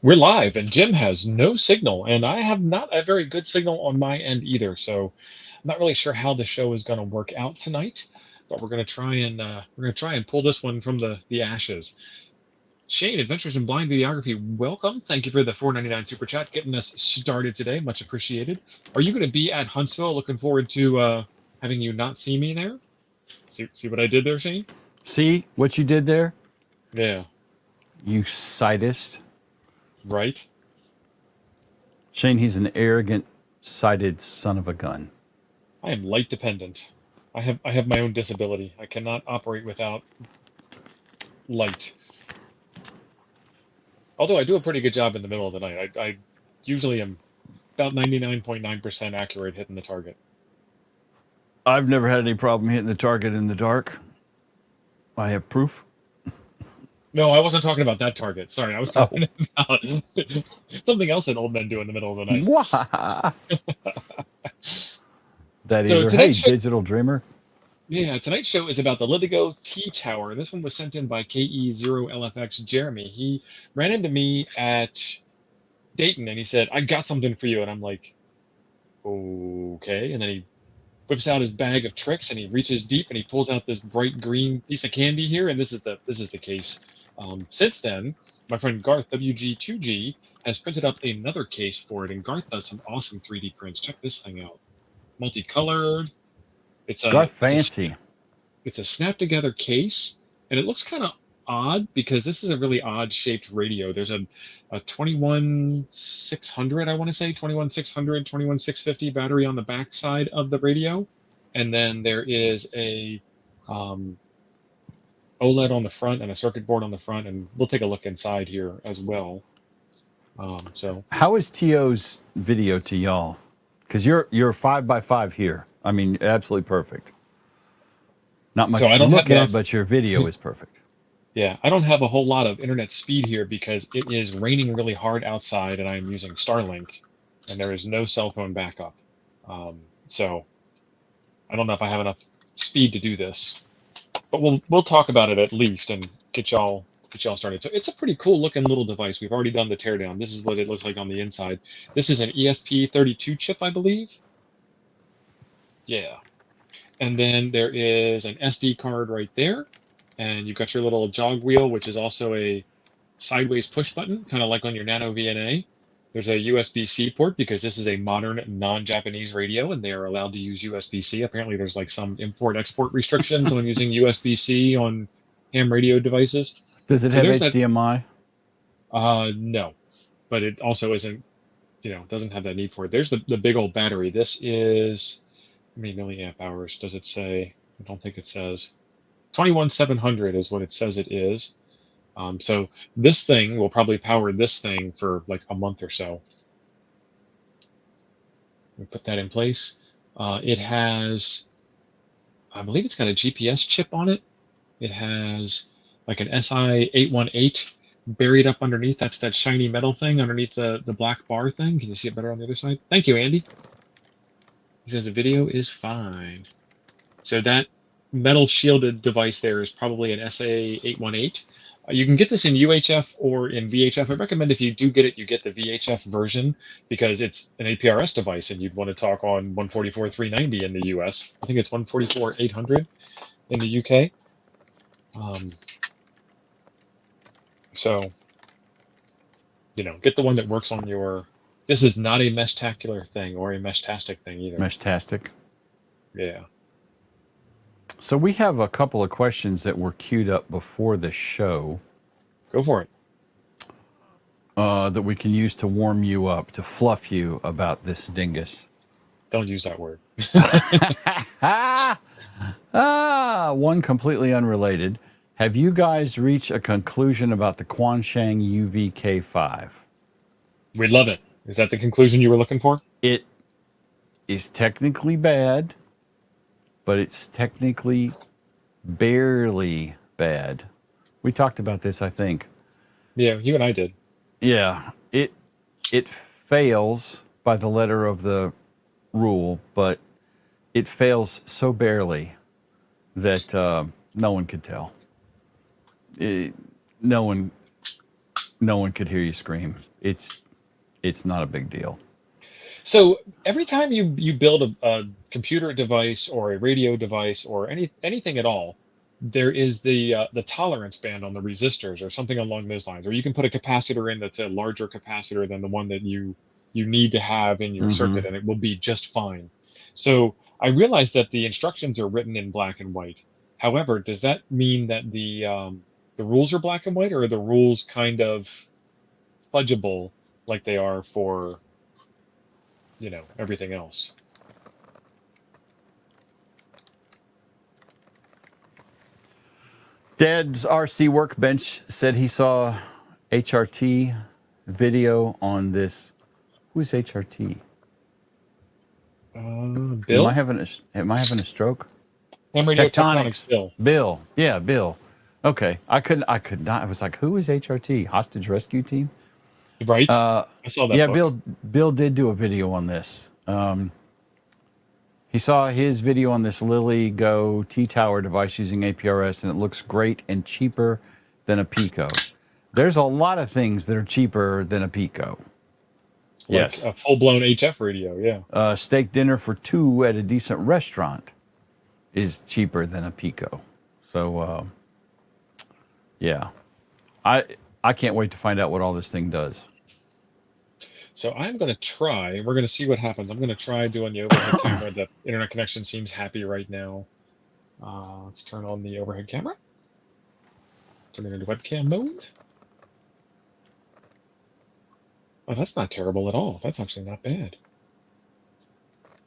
We're live, and Jim has no signal, and I have not a very good signal on my end either. So I'm not really sure how the show is going to work out tonight, but we're going to try and pull this one from the ashes. Shane, Adventures in Blind Videography, welcome. Thank you for the $4.99 super chat, getting us started today. Much appreciated. Are you going to be at Huntsville? Looking forward to having you not see me there. See what I did there, Shane? See what you did there? Yeah. You sadist. Right. Shane, he's an arrogant, sighted son of a gun. I am light dependent. I have my own disability. I cannot operate without light. Although I do a pretty good job in the middle of the night. I usually am about 99.9% accurate hitting the target. I've never had any problem hitting the target in the dark. I have proof. No, I wasn't talking about that target. Sorry, I was talking about something else that old men do in the middle of the night. That either, hey, digital dreamer. Yeah, tonight's show is about the LilyGo T-TWR. This one was sent in by KE0LFX Jeremy. He ran into me at Dayton, and he said, I got something for you. And I'm like, okay. And then he whips out his bag of tricks, and he reaches deep, and he pulls out this bright green piece of candy here, and this is the case. Since then, my friend Garth, WG2G, has printed up another case for it, and Garth does some awesome 3D prints. Check this thing out. Multicolored. It's a Garth fancy. It's a snap-together case, and it looks kind of odd because this is a really odd-shaped radio. There's a 21600, I want to say, 21600, 21650 battery on the back side of the radio, and then there is a OLED on the front and a circuit board on the front, and we'll take a look inside here as well. So how is TO's video to y'all? Because you're 5x5 here. I mean, absolutely perfect. Not much to look at, but your video is perfect. Yeah, I don't have a whole lot of internet speed here because it is raining really hard outside, and I'm using Starlink, and there is no cell phone backup. So I don't know if I have enough speed to do this. But we'll talk about it at least and get y'all started. So it's a pretty cool looking little device. We've already done the teardown. This is what it looks like on the inside. This is an ESP32 chip, I believe. Yeah. And then there is an SD card right there. And you've got your little jog wheel, which is also a sideways push button, kind of like on your Nano VNA. There's a USB-C port because this is a modern non-Japanese radio, and they are allowed to use USB-C. Apparently, there's like some import-export restrictions on using USB-C on ham radio devices. Does it have HDMI? No, but it also isn't, doesn't have that need for it. There's the big old battery. This is, how many milliamp hours does it say? I don't think it says. 21700 is what it says it is. So this thing will probably power this thing for like a month or so. We put that in place. It has, I believe it's got a GPS chip on it. It has like an SI818 buried up underneath. That's that shiny metal thing underneath the black bar thing. Can you see it better on the other side? Thank you, Andy. He says the video is fine. So that metal shielded device there is probably an SA818. You can get this in UHF or in VHF. I recommend if you do get it, you get the VHF version because it's an APRS device and you'd want to talk on 144.390 in the US. I think it's 144.800 in the UK. So, get the one that works on your... This is not a mesh-tacular thing or a mesh-tastic thing either. Mesh-tastic. Yeah. So we have a couple of questions that were queued up before the show. Go for it. That we can use to warm you up, to fluff you about this dingus. Don't use that word. One completely unrelated. Have you guys reached a conclusion about the Quansheng UVK5? We love it. Is that the conclusion you were looking for? It is technically bad, but it's technically barely bad. We talked about this, I think. Yeah, you and I did. Yeah, it fails by the letter of the rule, but it fails so barely that no one could tell. No one no one could hear you scream. It's not a big deal. So every time you build a computer device or a radio device or anything at all, there is the tolerance band on the resistors or something along those lines, or you can put a capacitor in that's a larger capacitor than the one that you need to have in your circuit, and it will be just fine. So I realize that the instructions are written in black and white. However, does that mean that the rules are black and white, or are the rules kind of fudgeable like they are for everything else? Dad's RC Workbench said he saw HRT video on this. Who's HRT? Bill? Am I having a stroke? Ham Radio Tectonics. Bill. Bill. Yeah, Bill. Okay. I could not. I was like, who is HRT? Hostage Rescue Team? Right. I saw that. Yeah, book. Bill did do a video on this. He saw his video on this LilyGo T-TWR device using APRS, and it looks great and cheaper than a Pico. There's a lot of things that are cheaper than a Pico. Like yes. A full-blown HF radio, yeah. Steak dinner for two at a decent restaurant is cheaper than a Pico. So, yeah. I can't wait to find out what all this thing does. So I'm going to try, we're going to see what happens. I'm going to try doing the overhead camera. The internet connection seems happy right now. Let's turn on the overhead camera. Turn it into webcam mode. Oh, that's not terrible at all. That's actually not bad.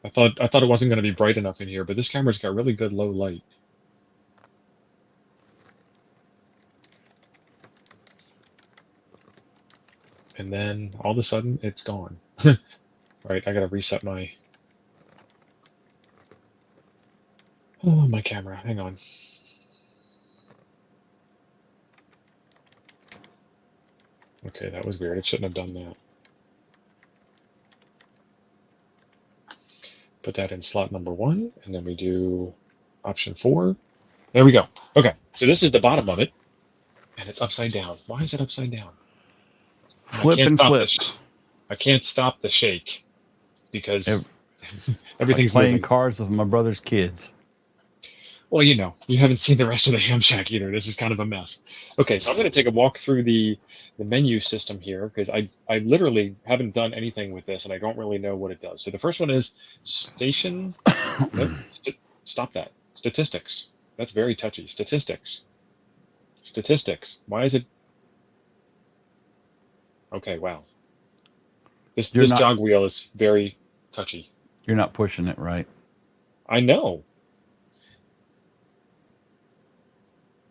I thought it wasn't going to be bright enough in here, but this camera's got really good low light. And then all of a sudden it's gone. All right, I gotta reset my camera. Hang on. Okay, that was weird. It shouldn't have done that. Put that in slot number 1, and then we do option 4. There we go. Okay, so this is the bottom of it, and it's upside down. Why is it upside down? Flip and flip. I can't stop the shake because everything's like playing moving. Cars with my brother's kids. Well, you haven't seen the rest of the ham shack either. This is kind of a mess. Okay, so I'm going to take a walk through the menu system here because I literally haven't done anything with this and I don't really know what it does. So the first one is station. Nope, stop that. Statistics. That's very touchy. Statistics. Why is it? Okay, wow. This jog wheel is very touchy. You're not pushing it right. I know.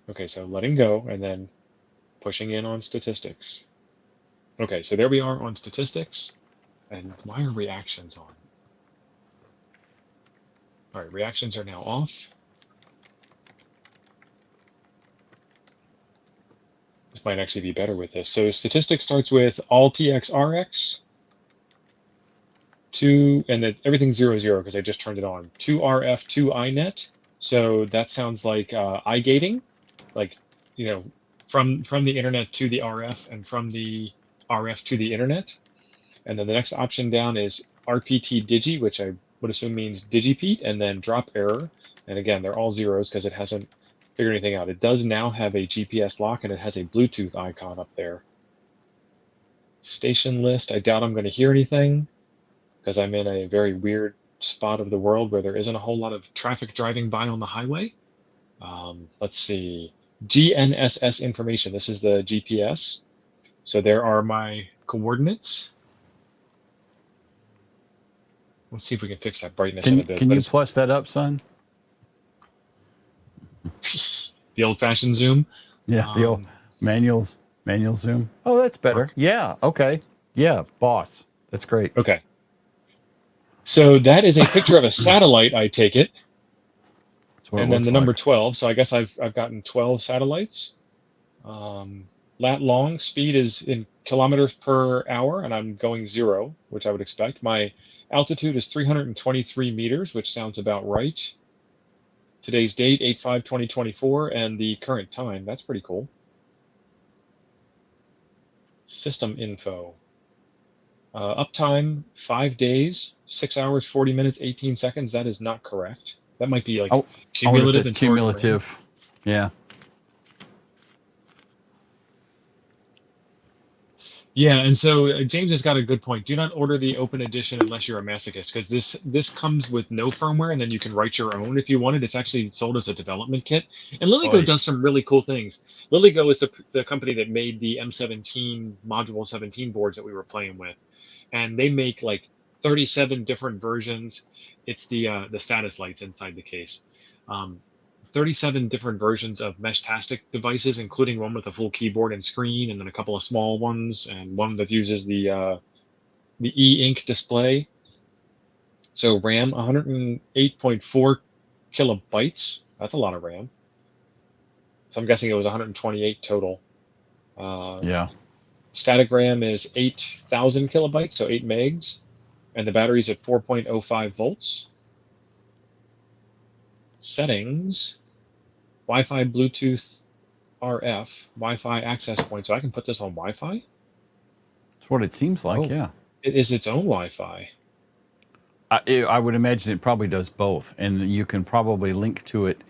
Okay, so letting go and then pushing in on statistics. Okay, so there we are on statistics. And why are reactions on? All right, reactions are now off. This might actually be better with this. So statistics starts with all TXRX, 2, and then everything's 0, 0 because I just turned it on. 2RF, 2iNet. So that sounds like iGating, like, from the internet to the RF and from the RF to the internet. And then the next option down is RPT Digi, which I would assume means Digipeat, and then drop error. And again, they're all zeros because it hasn't figure anything out. It does now have a GPS lock and it has a Bluetooth icon up there. Station list, I doubt I'm going to hear anything because I'm in a very weird spot of the world where there isn't a whole lot of traffic driving by on the highway. Let's see, GNSS information. This is the GPS. So there are my coordinates. Let's see if we can fix that brightness in a bit. Can you plus that up, son? The old-fashioned zoom. Yeah, the old manual zoom. Oh, that's better. Yeah. Okay. Yeah, boss. That's great. Okay. So that is a picture of a satellite. I take it. And then the number 12. So I guess I've gotten 12 satellites. Lat long speed is in kilometers per hour, and I'm going 0, which I would expect. My altitude is 323 meters, which sounds about right. Today's date, 8/5/2024, and the current time. That's pretty cool. System info. Uptime 5 days, 6 hours, 40 minutes, 18 seconds. That is not correct. That might be like Oh, I wonder if cumulative that's and stored in RAM. cumulative. Yeah. Yeah, and so James has got a good point. Do not order the open edition unless you're a masochist, because this comes with no firmware, and then you can write your own if you want it. It's actually sold as a development kit, and LilyGo Oy. does some really cool things. LilyGo is the company that made the M17 Module 17 boards that we were playing with, and they make like 37 different versions. It's the status lights inside the case. 37 different versions of Meshtastic devices, including one with a full keyboard and screen, and then a couple of small ones, and one that uses the e-ink display. So RAM 108.4 kilobytes. That's a lot of RAM. So I'm guessing it was 128 total. Yeah. Static RAM is 8,000 kilobytes, so 8 megs, and the battery's at 4.05 volts. Settings, Wi-Fi, Bluetooth, RF, Wi-Fi access point. So I can put this on Wi-Fi? That's what it seems like, Oh, yeah. it is its own Wi-Fi. I would imagine it probably does both, and you can probably link to it.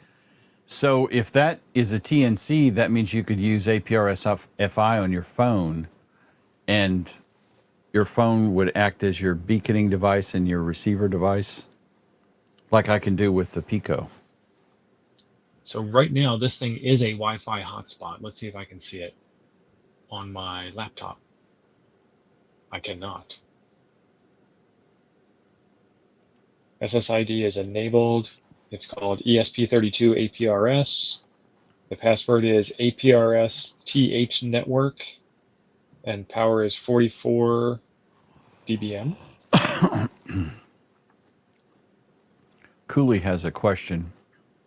So if that is a TNC, that means you could use APRS FI on your phone, and your phone would act as your beaconing device and your receiver device, like I can do with the Pico. So right now, this thing is a Wi-Fi hotspot. Let's see if I can see it on my laptop. I cannot. SSID is enabled. It's called ESP32 APRS. The password is APRS TH network, and power is 44 dBm. Cooley has a question,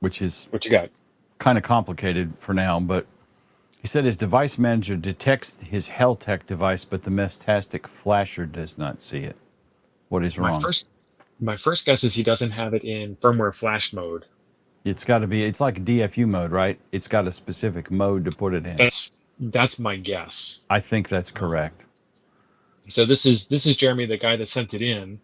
which is What you got? kind of complicated for now, but he said his device manager detects his Heltec device, but the Meshtastic flasher does not see it. What is wrong? My first guess is he doesn't have it in firmware flash mode. It's got to be, it's like DFU mode, right? It's got a specific mode to put it in. That's my guess. I think that's correct. So this is Jeremy, the guy that sent it in.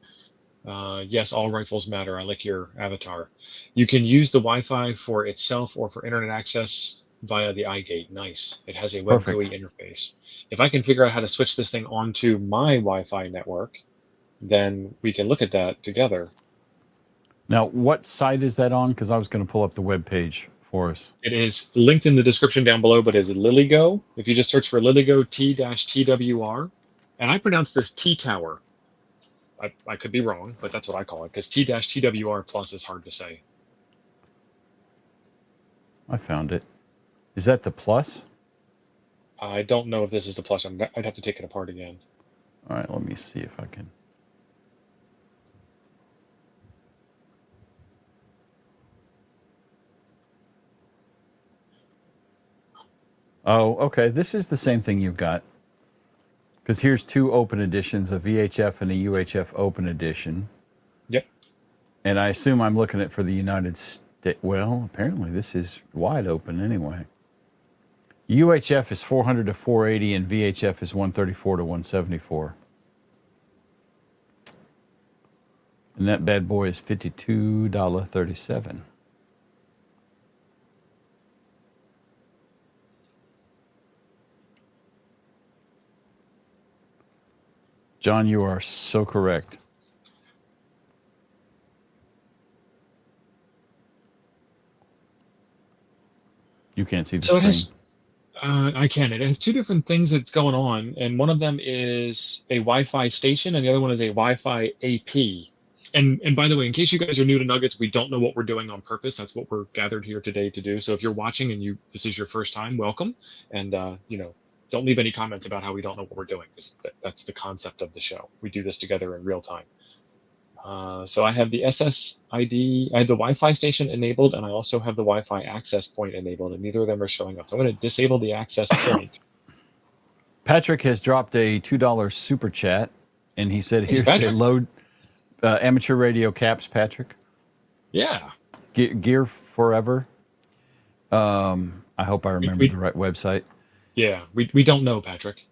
Yes, all rifles matter. I like your avatar. You can use the Wi-Fi for itself or for internet access via the iGate. Nice. It has a web GUI interface. If I can figure out how to switch this thing onto my Wi-Fi network, then we can look at that together. Now, what site is that on? Because I was going to pull up the web page for us. It is linked in the description down below, but it's LilyGo. If you just search for LilyGo T-TWR, and I pronounce this T-Tower. I could be wrong, but that's what I call it, because T-TWR plus is hard to say. I found it. Is that the plus? I don't know if this is the plus. I'd have to take it apart again. All right, let me see if I can. Oh, okay. This is the same thing you've got. Because here's two open editions, a VHF and a UHF open edition. Yep. And I assume I'm looking at for the United States. Well, apparently this is wide open anyway. UHF is 400 to 480 and VHF is 134 to 174. And that bad boy is $52.37. John, you are so correct. You can't see the screen. I can. It has two different things that's going on, and one of them is a Wi-Fi station, and the other one is a Wi-Fi AP. And by the way, in case you guys are new to Nuggets, we don't know what we're doing on purpose. That's what we're gathered here today to do. So if you're watching and this is your first time, welcome. And don't leave any comments about how we don't know what we're doing, because that's the concept of the show. We do this together in real time. So I have the SSID, I have the Wi-Fi station enabled, and I also have the Wi-Fi access point enabled, and neither of them are showing up. So I'm going to disable the access point. Patrick has dropped a $2 super chat, and he said, here's a load amateur radio caps, Patrick. Yeah. Gear Forever. I hope I remembered the right website. Yeah, we don't know, Patrick.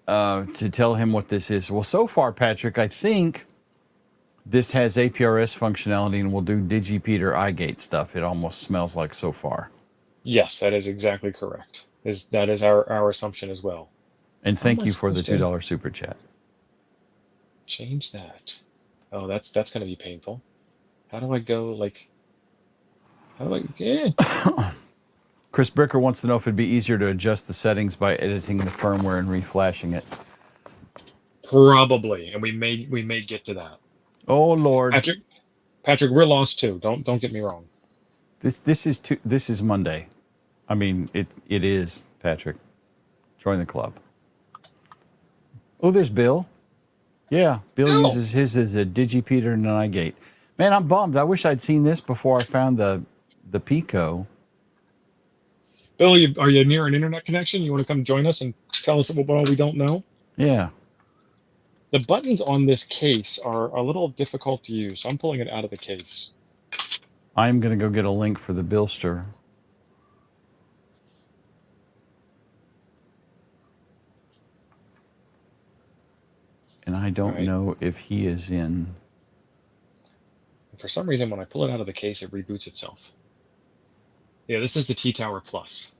to tell him what this is. Well, so far, Patrick, I think this has APRS functionality and will do DigiPeter iGate stuff. It almost smells like so far. Yes, that is exactly correct. That is our assumption as well. And How am thank I you for the supposed to $2 super chat. change that? Oh, that's going to be painful. How do I go like? How do I? Chris Bricker wants to know if it'd be easier to adjust the settings by editing the firmware and reflashing it. Probably, and we may get to that. Oh Lord, Patrick, we're lost too. Don't get me wrong. this is Monday. I mean, it is, Patrick. Join the club. Oh, there's Bill. Yeah, Bill uses his as a DigiPeter and an iGate. Man, I'm bummed. I wish I'd seen this before I found the Pico. Bill, are you near an internet connection? You want to come join us and tell us what all we don't know? Yeah. The buttons on this case are a little difficult to use, so I'm pulling it out of the case. I'm going to go get a link for the Billster. And I don't know if he is in. For some reason, when I pull it out of the case, it reboots itself. Yeah, this is the T-TWR Plus.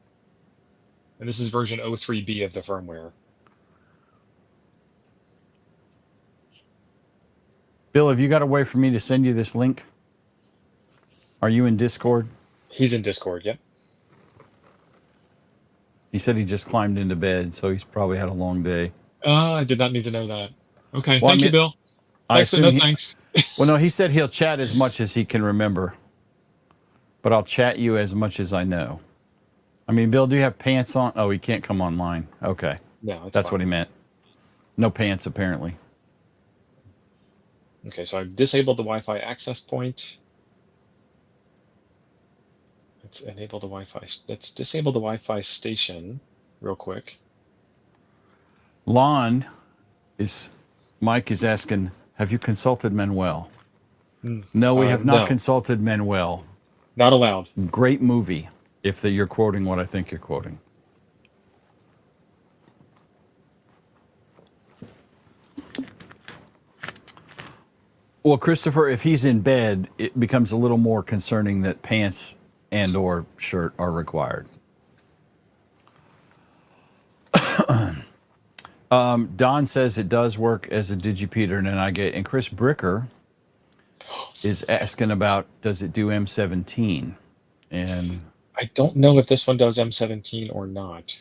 And this is version 03B of the firmware. Bill, have you got a way for me to send you this link? Are you in Discord? He's in Discord, yep. He said he just climbed into bed, so he's probably had a long day. I did not need to know that. Okay, well, thank you, Bill. Thanks, but no thanks. Well, no, he said he'll chat as much as he can remember. But I'll chat you as much as I know. I mean, Bill, do you have pants on? Oh, he can't come online. Okay. No, that's fine. What he meant. No pants, apparently. Okay, so I've disabled the Wi-Fi access point. Let's enable the Wi-Fi. Let's disable the Wi-Fi station real quick. Mike is asking, have you consulted Manuel? No, we have not consulted Manuel. Not allowed. Great movie, if you're quoting what I think you're quoting. Well, Christopher, if he's in bed, it becomes a little more concerning that pants and or shirt are required. Don says it does work as a DigiPeter and an iGate. And Chris Bricker is asking about, does it do M17? And I don't know if this one does M17 or not.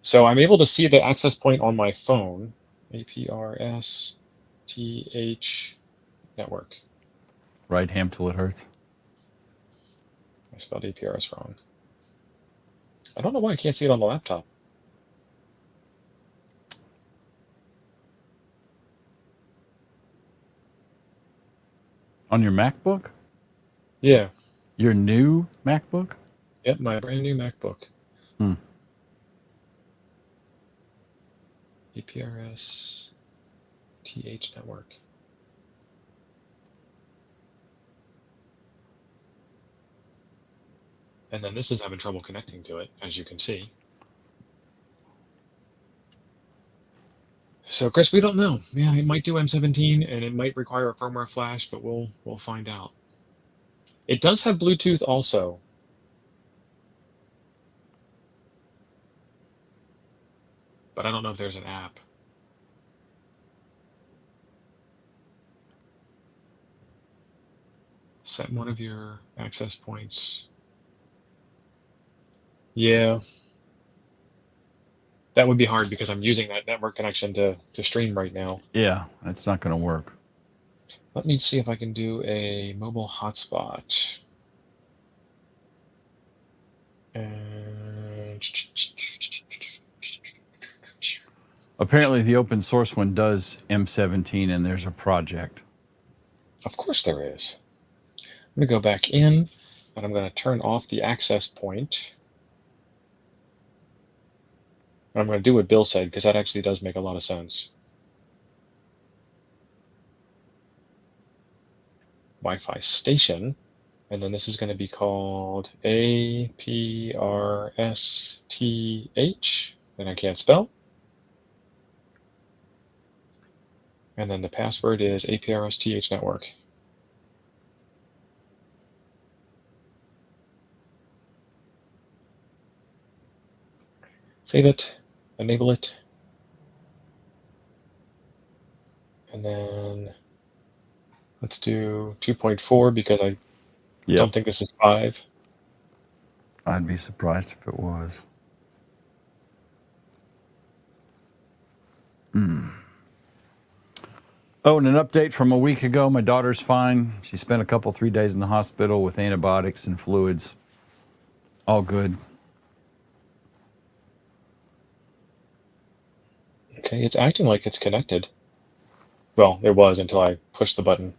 So I'm able to see the access point on my phone. APRS TH network. Right ham till it hurts. I spelled APRS wrong. I don't know why I can't see it on the laptop. On your MacBook? Yeah. Your new MacBook? Yep, my brand new MacBook. APRS TH network. And then this is having trouble connecting to it, as you can see. So, Chris, we don't know. Yeah, it might do M17, and it might require a firmware flash, but we'll find out. It does have Bluetooth also. But I don't know if there's an app. Set one of your access points. Yeah. That would be hard because I'm using that network connection to stream right now. Yeah, that's not going to work. Let me see if I can do a mobile hotspot. And apparently the open source one does M17 and there's a project. Of course there is. I'm going to go back in and I'm going to turn off the access point. I'm going to do what Bill said because that actually does make a lot of sense. Wi-Fi station, and then this is going to be called APRS TH. and I can't spell. And then the password is APRS TH network. Save it, enable it, and then let's do 2.4 because I don't think this is 5. I'd be surprised if it was. Oh, and an update from a week ago. My daughter's fine. She spent a couple, 3 days in the hospital with antibiotics and fluids. All good. Okay, it's acting like it's connected. Well, it was until I pushed the button.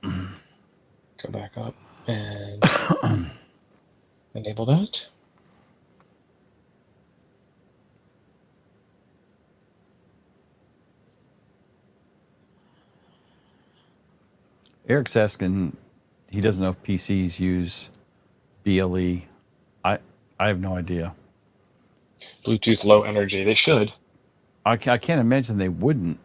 Go back up and enable that. Eric's asking, he doesn't know if PCs use BLE. I have no idea. Bluetooth low energy. They should. I can't imagine they wouldn't.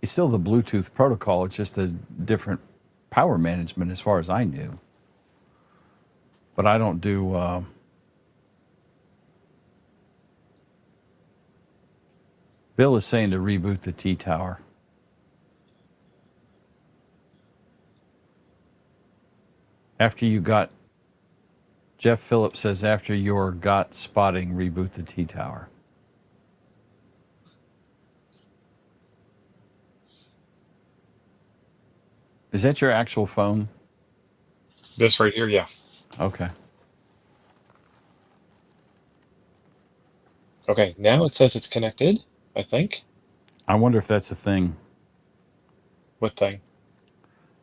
It's still the Bluetooth protocol. It's just a different power management as far as I knew. But I don't do... Bill is saying to reboot the T-Tower. After you got... Jeff Phillips says after your got spotting, reboot the T-Tower. Is that your actual phone? This right here, yeah. Okay. Okay, now it says it's connected, I think. I wonder if that's a thing. What thing?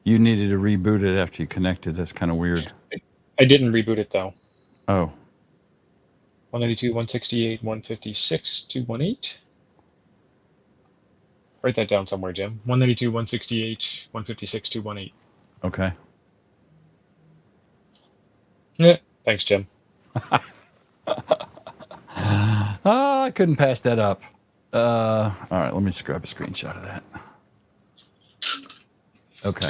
You needed to reboot it after you connected. That's kind of weird. I didn't reboot it, though. Oh. 192, 168, 156, 218. Write that down somewhere, Jim. 192, 168, 156, 218. Okay. Yeah, thanks, Jim. I couldn't pass that up. All right, let me just grab a screenshot of that. Okay.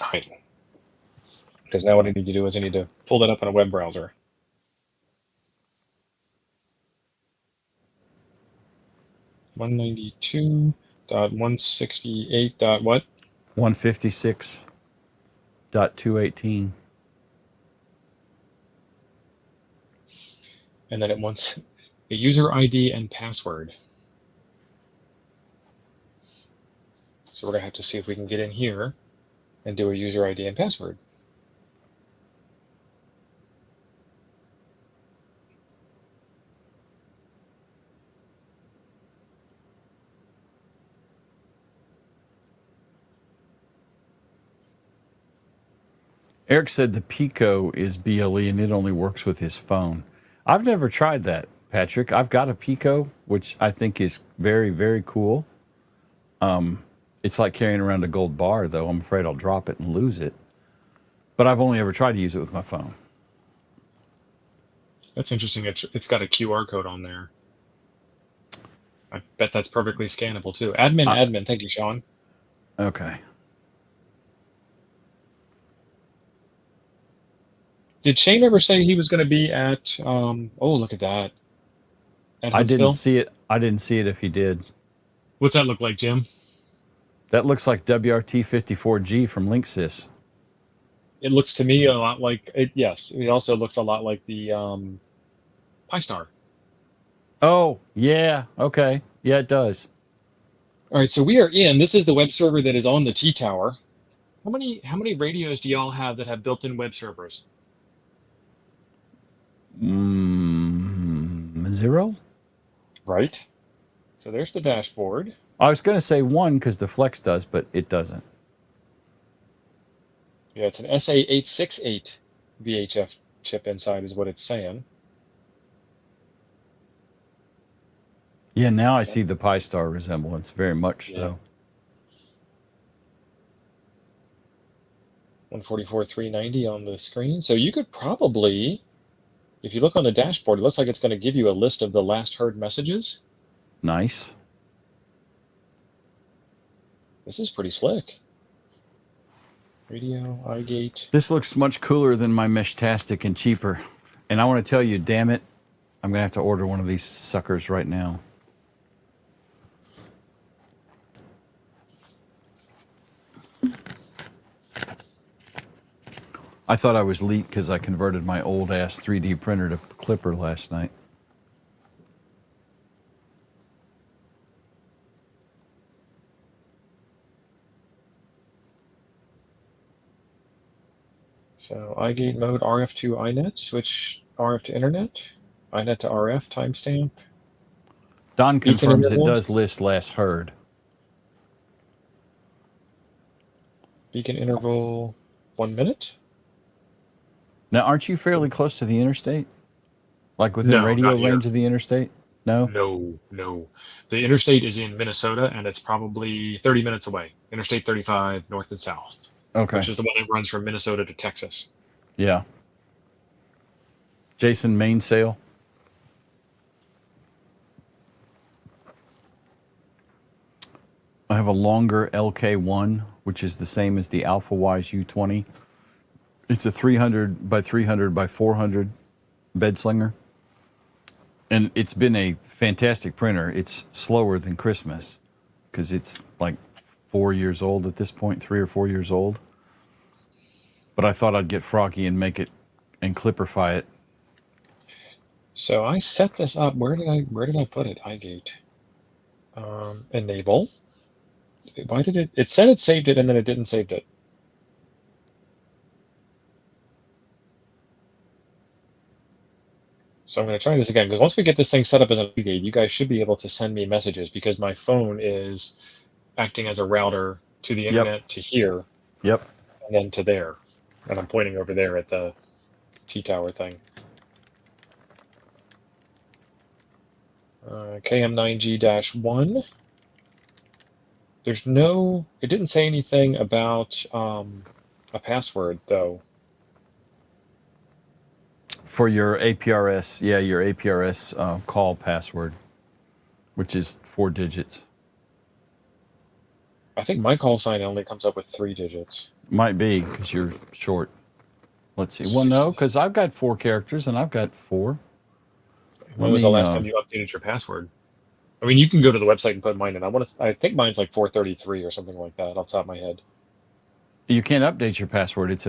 All right. Because now what I need to do is I need to pull that up on a web browser. .192.168. What? 156.218. And then it wants a user ID and password. So we're going to have to see if we can get in here and do a user ID and password. Eric said the Pico is BLE and it only works with his phone. I've never tried that, Patrick. I've got a Pico, which I think is very, very cool. It's like carrying around a gold bar, though. I'm afraid I'll drop it and lose it. But I've only ever tried to use it with my phone. That's interesting. It's got a QR code on there. I bet that's perfectly scannable, too. Admin. Thank you, Sean. Okay. Did Shane ever say he was going to be at, oh, look at that. At I didn't Huntsville? see it. I didn't see it if he did. What's that look like, Jim? That looks like WRT54G from Linksys. It looks to me a lot like, yes, it also looks a lot like the Pi-Star. Oh, yeah. Okay. Yeah, it does. All right, so we are in. This is the web server that is on the T-Tower. How many radios do y'all have that have built-in web servers? 0? Right. So there's the dashboard. I was going to say 1 because the Flex does, but it doesn't. Yeah, it's an SA868 VHF chip inside is what it's saying. Yeah, now I see the Pi-Star resemblance, very much so. 144.390 on the screen. So you could probably If you look on the dashboard, it looks like it's going to give you a list of the last heard messages. Nice. This is pretty slick. Radio, iGate. This looks much cooler than my Meshtastic and cheaper. And I want to tell you, damn it, I'm going to have to order one of these suckers right now. I thought I was leaked because I converted my old ass 3D printer to Clipper last night. So iGate mode, RF to iNet, switch RF to internet, iNet to RF, timestamp. Don confirms it intervals. does list last heard. Beacon interval 1 minute. Now, aren't you fairly close to the interstate? Like within No, radio not here. range of the interstate? No? No. The interstate is in Minnesota, and it's probably 30 minutes away. Interstate 35, north and south. Okay. Which is the one that runs from Minnesota to Texas. Yeah. Jason, mainsail. I have a longer LK1, which is the same as the AlphaWise U20. It's a 300 by 300 by 400 bed slinger. And it's been a fantastic printer. It's slower than Christmas because it's like 4 years old at this point, 3 or 4 years old. But I thought I'd get froggy and make it and clipperfy it. So I set this up. Where did I put it? iGate. Enable. Why did it said it saved it and then it didn't save it. So I'm going to try this again, because once we get this thing set up as an iGate, you guys should be able to send me messages, because my phone is acting as a router to the internet to here. Yep. And then to there. And I'm pointing over there at the T-Tower thing. KM9G-1. There's no, it didn't say anything about a password, though. For your APRS, yeah, your APRS call password, which is 4 digits. I think my call sign only comes up with 3 digits. Might be, because you're short. Let's see. Well, no, because I've got 4 characters, and I've got 4. When was the last time you updated your password? I mean, you can go to the website and put mine in. I think mine's like 433 or something like that, off the top of my head. You can't update your password. It's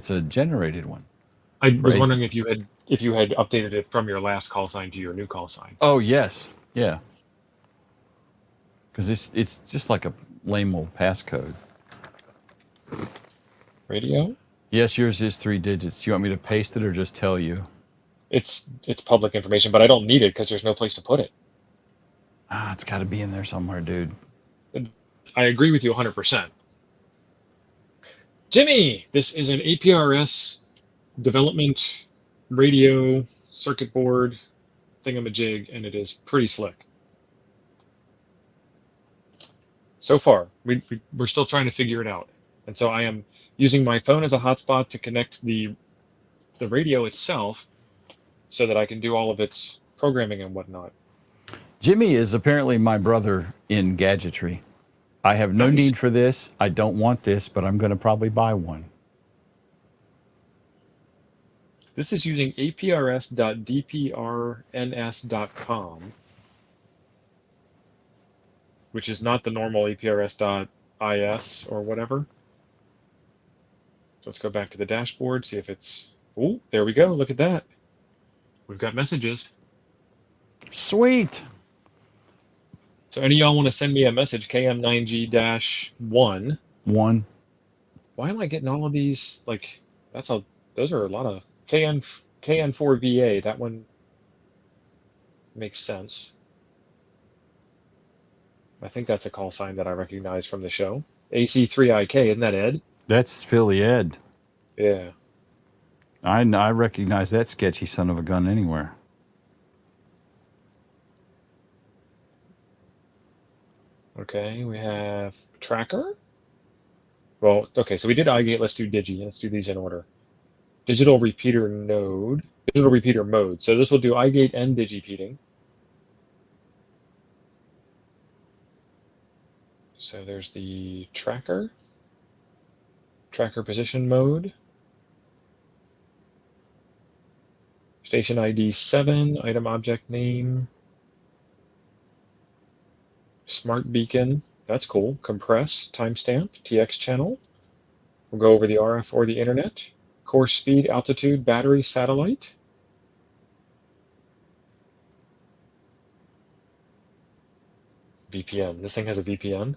a generated one. I was wondering if you had updated it from your last call sign to your new call sign. Oh yes, yeah. Because it's just like a lame old passcode. Radio? Yes, yours is 3 digits. Do you want me to paste it or just tell you? It's public information, but I don't need it because there's no place to put it. Ah, it's got to be in there somewhere, dude. I agree with you 100%. Jimmy, this is an APRS development radio circuit board thingamajig, and it is pretty slick. So far, we're still trying to figure it out. And so I am using my phone as a hotspot to connect the radio itself so that I can do all of its programming and whatnot. Jimmy is apparently my brother in gadgetry. I have no need for this. I don't want this, but I'm going to probably buy one. This is using aprs.dprns.com, which is not the normal aprs.is or whatever. So let's go back to the dashboard, see if it's... Oh, there we go. Look at that. We've got messages. Sweet. So any of y'all want to send me a message, KM9G-1. One. Why am I getting all of these? Like, those are a lot of... KN4VA, that one makes sense. I think that's a call sign that I recognize from the show. AC3IK, isn't that Ed? That's Philly Ed. Yeah. I recognize that sketchy son of a gun anywhere. Okay, we have tracker. Well, okay, so we did iGate. Let's do Digi. Let's do these in order. digital repeater node, digital repeater mode. So this will do iGate and digipeating. So there's the tracker position mode, station ID 7, item object name, smart beacon, that's cool, compress, timestamp, TX channel. We'll go over the RF or the internet, course speed, altitude, battery, satellite. VPN, this thing has a VPN.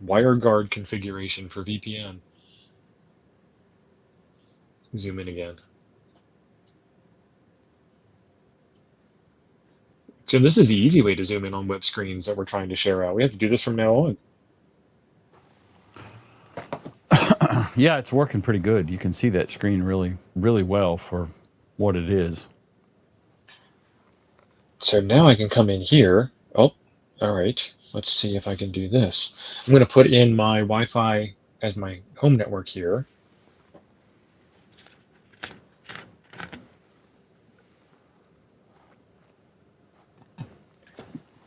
WireGuard configuration for VPN. Zoom in again. So this is the easy way to zoom in on web screens that we're trying to share out. We have to do this from now on. Yeah, it's working pretty good. You can see that screen really, really well for what it is. So now I can come in here. Oh, all right. Let's see if I can do this. I'm going to put in my Wi-Fi as my home network here.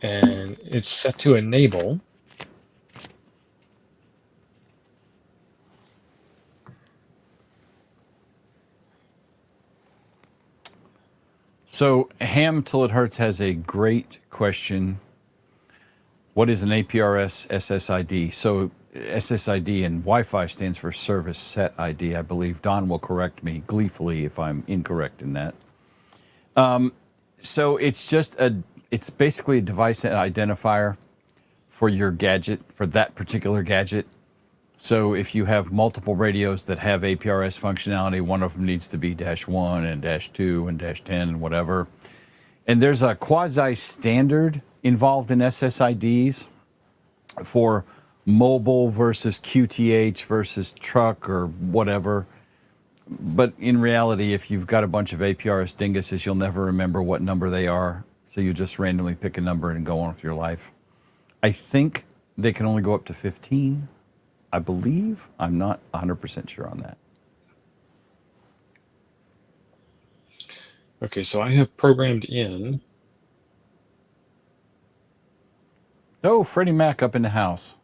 And it's set to enable. So Ham Till It Hurts has a great question. What is an APRS SSID? So SSID in Wi-Fi stands for Service Set ID. I believe Don will correct me gleefully if I'm incorrect in that. So it's basically a device identifier for your gadget, for that particular gadget. So if you have multiple radios that have APRS functionality, one of them needs to be -1 and -2 and -10 and whatever. And there's a quasi-standard involved in SSIDs for mobile versus QTH versus truck or whatever. But in reality, if you've got a bunch of APRS dinguses, you'll never remember what number they are. So you just randomly pick a number and go on with your life. I think they can only go up to 15. I believe. I'm not 100% sure on that. Okay, so I have programmed in. Oh, Freddie Mac up in the house.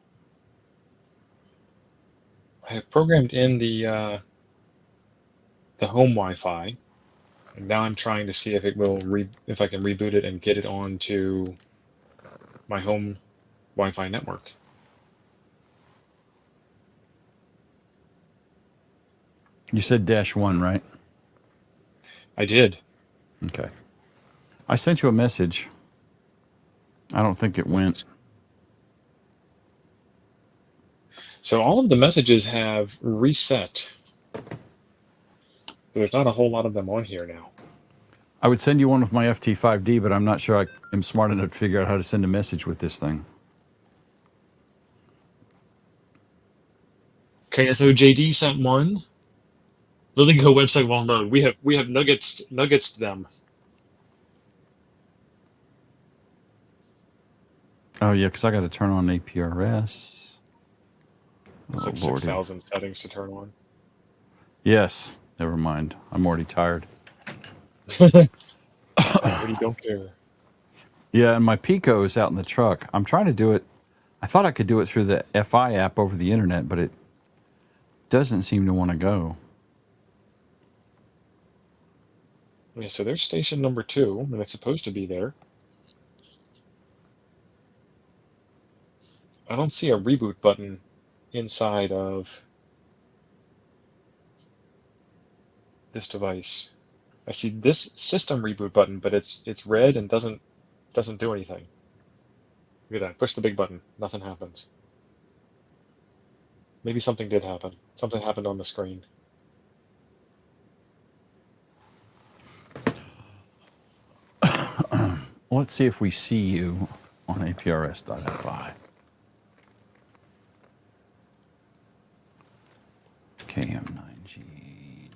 I have programmed in the home Wi-Fi, and now I'm trying to see if it will if I can reboot it and get it onto my home Wi-Fi network. You said -1, right? I did. Okay. I sent you a message. I don't think it went. So all of the messages have reset. So there's not a whole lot of them on here now. I would send you one with my FT5D, but I'm not sure I am smart enough to figure out how to send a message with this thing. Okay, so JD sent one. LilyGo website won't load. We have nuggets them. Oh yeah, because I got to turn on APRS. It's like 6,000 settings to turn on. Yes, never mind. I'm already tired. I really don't care. Yeah, and my Pico is out in the truck. I'm trying to do it. I thought I could do it through the FI app over the internet, but it doesn't seem to want to go. Yeah, so there's station number 2, and it's supposed to be there. I don't see a reboot button inside of this device. I see this system reboot button, but it's red and doesn't do anything. Look at that. Push the big button. Nothing happens. Maybe something did happen. Something happened on the screen. Let's see if we see you on APRS.fi. KM9G-1.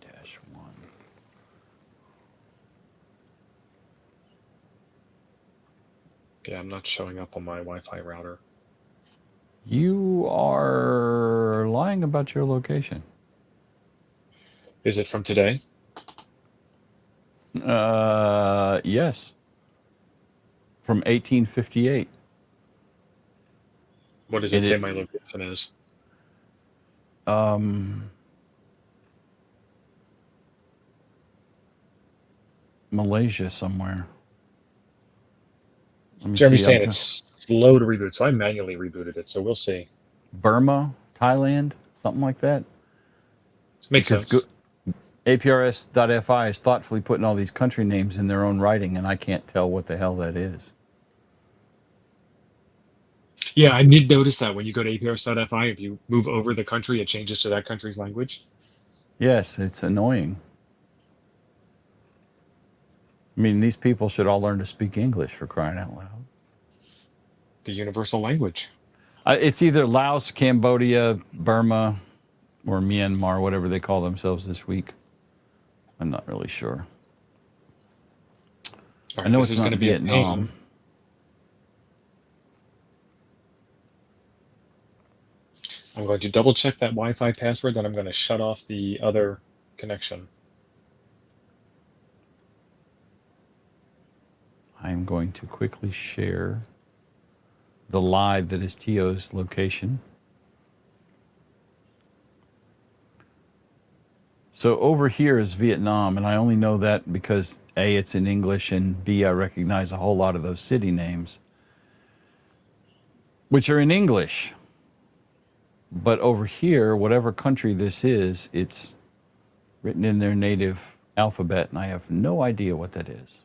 Yeah, I'm not showing up on my Wi-Fi router. You are lying about your location. Is it from today? Yes. From 1858. What does it say my location is? Malaysia somewhere. Let me Jeremy's see. saying it's slow to reboot, so I manually rebooted it, so we'll see. Burma, Thailand, something like that. Makes sense. APRS.FI is thoughtfully putting all these country names in their own writing, and I can't tell what the hell that is. Yeah, I did notice that when you go to APRS.FI, if you move over the country, it changes to that country's language. Yes, it's annoying. I mean, these people should all learn to speak English, for crying out loud. The universal language. It's either Laos, Cambodia, Burma, or Myanmar, whatever they call themselves this week. I'm not really sure. Right, I know it's not Vietnam. I'm going to double check that Wi-Fi password, then I'm going to shut off the other connection. I'm going to quickly share the live that is Tio's location. So over here is Vietnam, and I only know that because A, it's in English, and B, I recognize a whole lot of those city names, which are in English. But over here, whatever country this is, it's written in their native alphabet, and I have no idea what that is.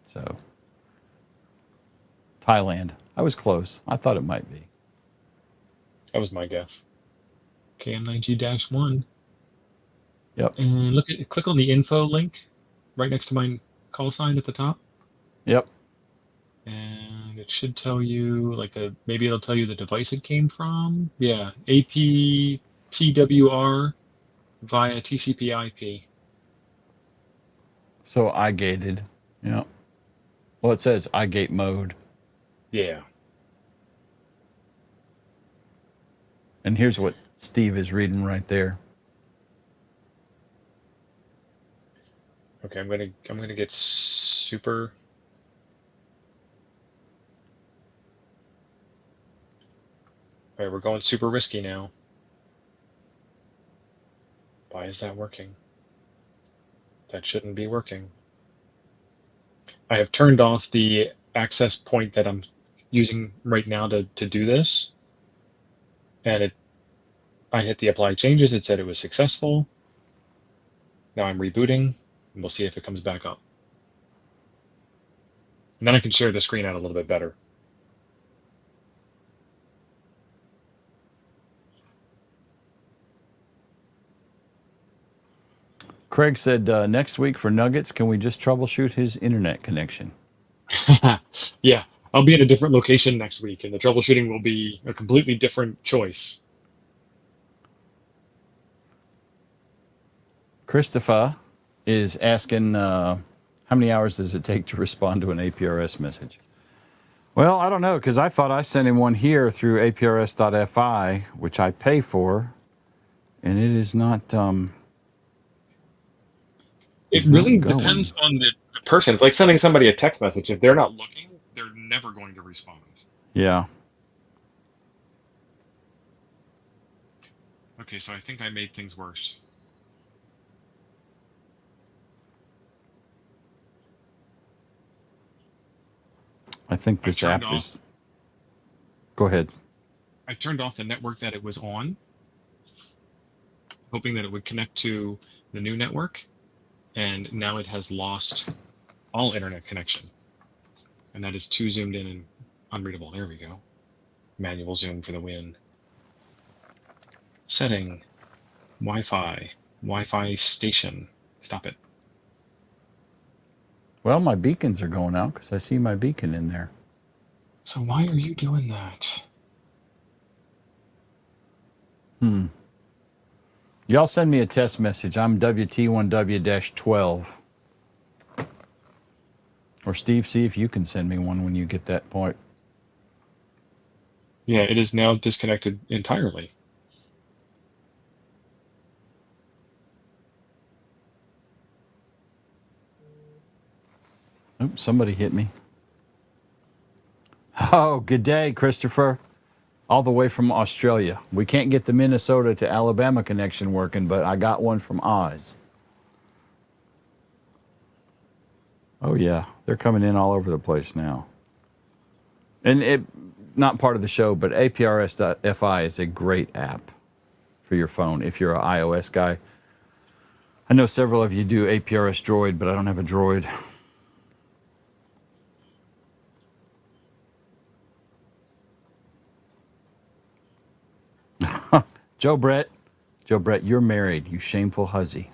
So, Thailand. I was close. I thought it might be. That was my guess. KM9G-1. Yep. And click on the info link right next to my call sign at the top. Yep. And it should tell you, maybe it'll tell you the device it came from. Yeah, APTWR via TCP/IP. So iGated. Yeah. Well, it says iGate mode. Yeah. And here's what Steve is reading right there. Okay, I'm gonna get super. All right, we're going super risky now. Why is that working? That shouldn't be working. I have turned off the access point that I'm using right now to do this. And I hit the apply changes. It said it was successful. Now I'm rebooting, and we'll see if it comes back up. And then I can share the screen out a little bit better. Craig said, next week for Nuggets, can we just troubleshoot his internet connection? Yeah, I'll be in a different location next week, and the troubleshooting will be a completely different choice. Christopher is asking, how many hours does it take to respond to an APRS message? Well, I don't know, because I thought I sent him one here through APRS.FI, which I pay for, and it is not... It really depends on the person. It's like sending somebody a text message. If they're not looking, they're never going to respond. Yeah. Okay, so I think I made things worse. I think this app is... Go ahead. I turned off the network that it was on, hoping that it would connect to the new network, and now it has lost all internet connection. And that is too zoomed in and unreadable. There we go. Manual zoom for the win. Setting, Wi-Fi station. Stop it. Well, my beacons are going out because I see my beacon in there. So why are you doing that? Y'all send me a test message. I'm WT1W-12. Or Steve, see if you can send me one when you get that point. Yeah, it is now disconnected entirely. Oops, somebody hit me. Oh, good day, Christopher. All the way from Australia. We can't get the Minnesota to Alabama connection working, but I got one from Oz. Oh, yeah. They're coming in all over the place now. And it, not part of the show, but APRS.FI is a great app for your phone if you're an iOS guy. I know several of you do APRS Droid, but I don't have a Droid. Joe Brett, you're married, you shameful hussy.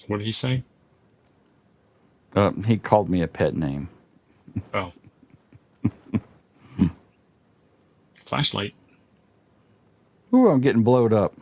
What did he say? He called me a pet name. Oh. Flashlight. Ooh, I'm getting blowed up.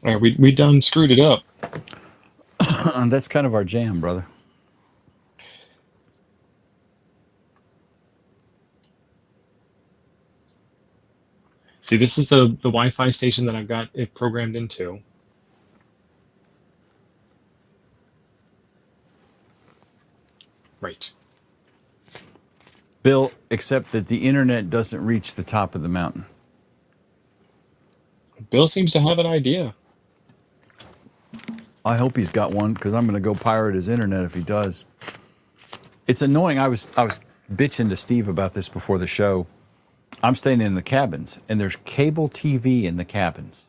All right, we done screwed it up. That's kind of our jam, brother. See, this is the Wi-Fi station that I've got it programmed into. Right. Bill, except that the internet doesn't reach the top of the mountain. Bill seems to have an idea. I hope he's got one, because I'm going to go pirate his internet if he does. It's annoying. I was bitching to Steve about this before the show. I'm staying in the cabins, and there's cable TV in the cabins.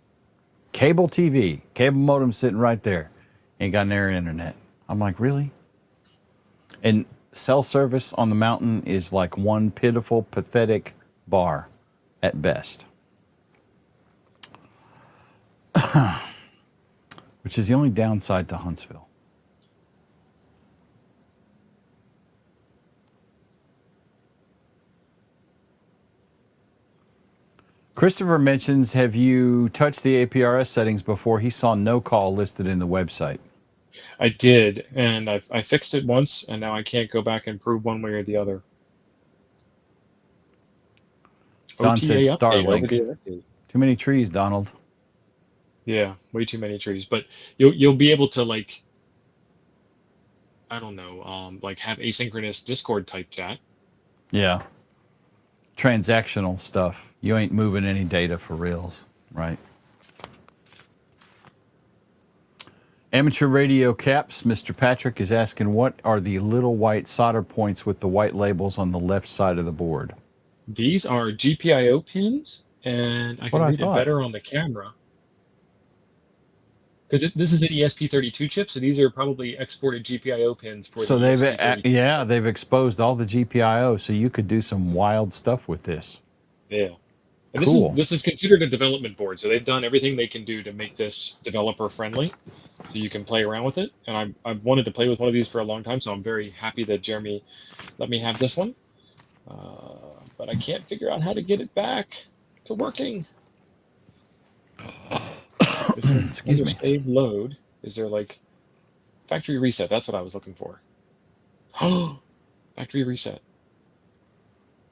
Cable TV, cable modem sitting right there. Ain't got near internet. I'm like, really? And cell service on the mountain is like one pitiful, pathetic bar at best. Which is the only downside to Huntsville. Christopher mentions, have you touched the APRS settings before? He saw no call listed in the website. I did, and I fixed it once, and now I can't go back and prove one way or the other. Don said OTA update, Starlink. over-the-air update. Too many trees, Donald. Yeah, way too many trees. But you'll be able to, like, I don't know, like have asynchronous Discord type chat. Yeah. Transactional stuff. You ain't moving any data for reals, right? Amateur Radio Caps, Mr. Patrick is asking, what are the little white solder points with the white labels on the left side of the board? These are GPIO pins, and I can read it better on the camera. Because this is an ESP32 chip, so these are probably exported GPIO pins for so the ESP32. They've exposed all the GPIO, so you could do some wild stuff with this. Yeah. And cool. This is considered a development board, so they've done everything they can do to make this developer friendly, so you can play around with it. And I've wanted to play with one of these for a long time, so I'm very happy that Jeremy let me have this one. But I can't figure out how to get it back to working. Excuse me. Save load. Is there like factory reset? That's what I was looking for. Factory reset.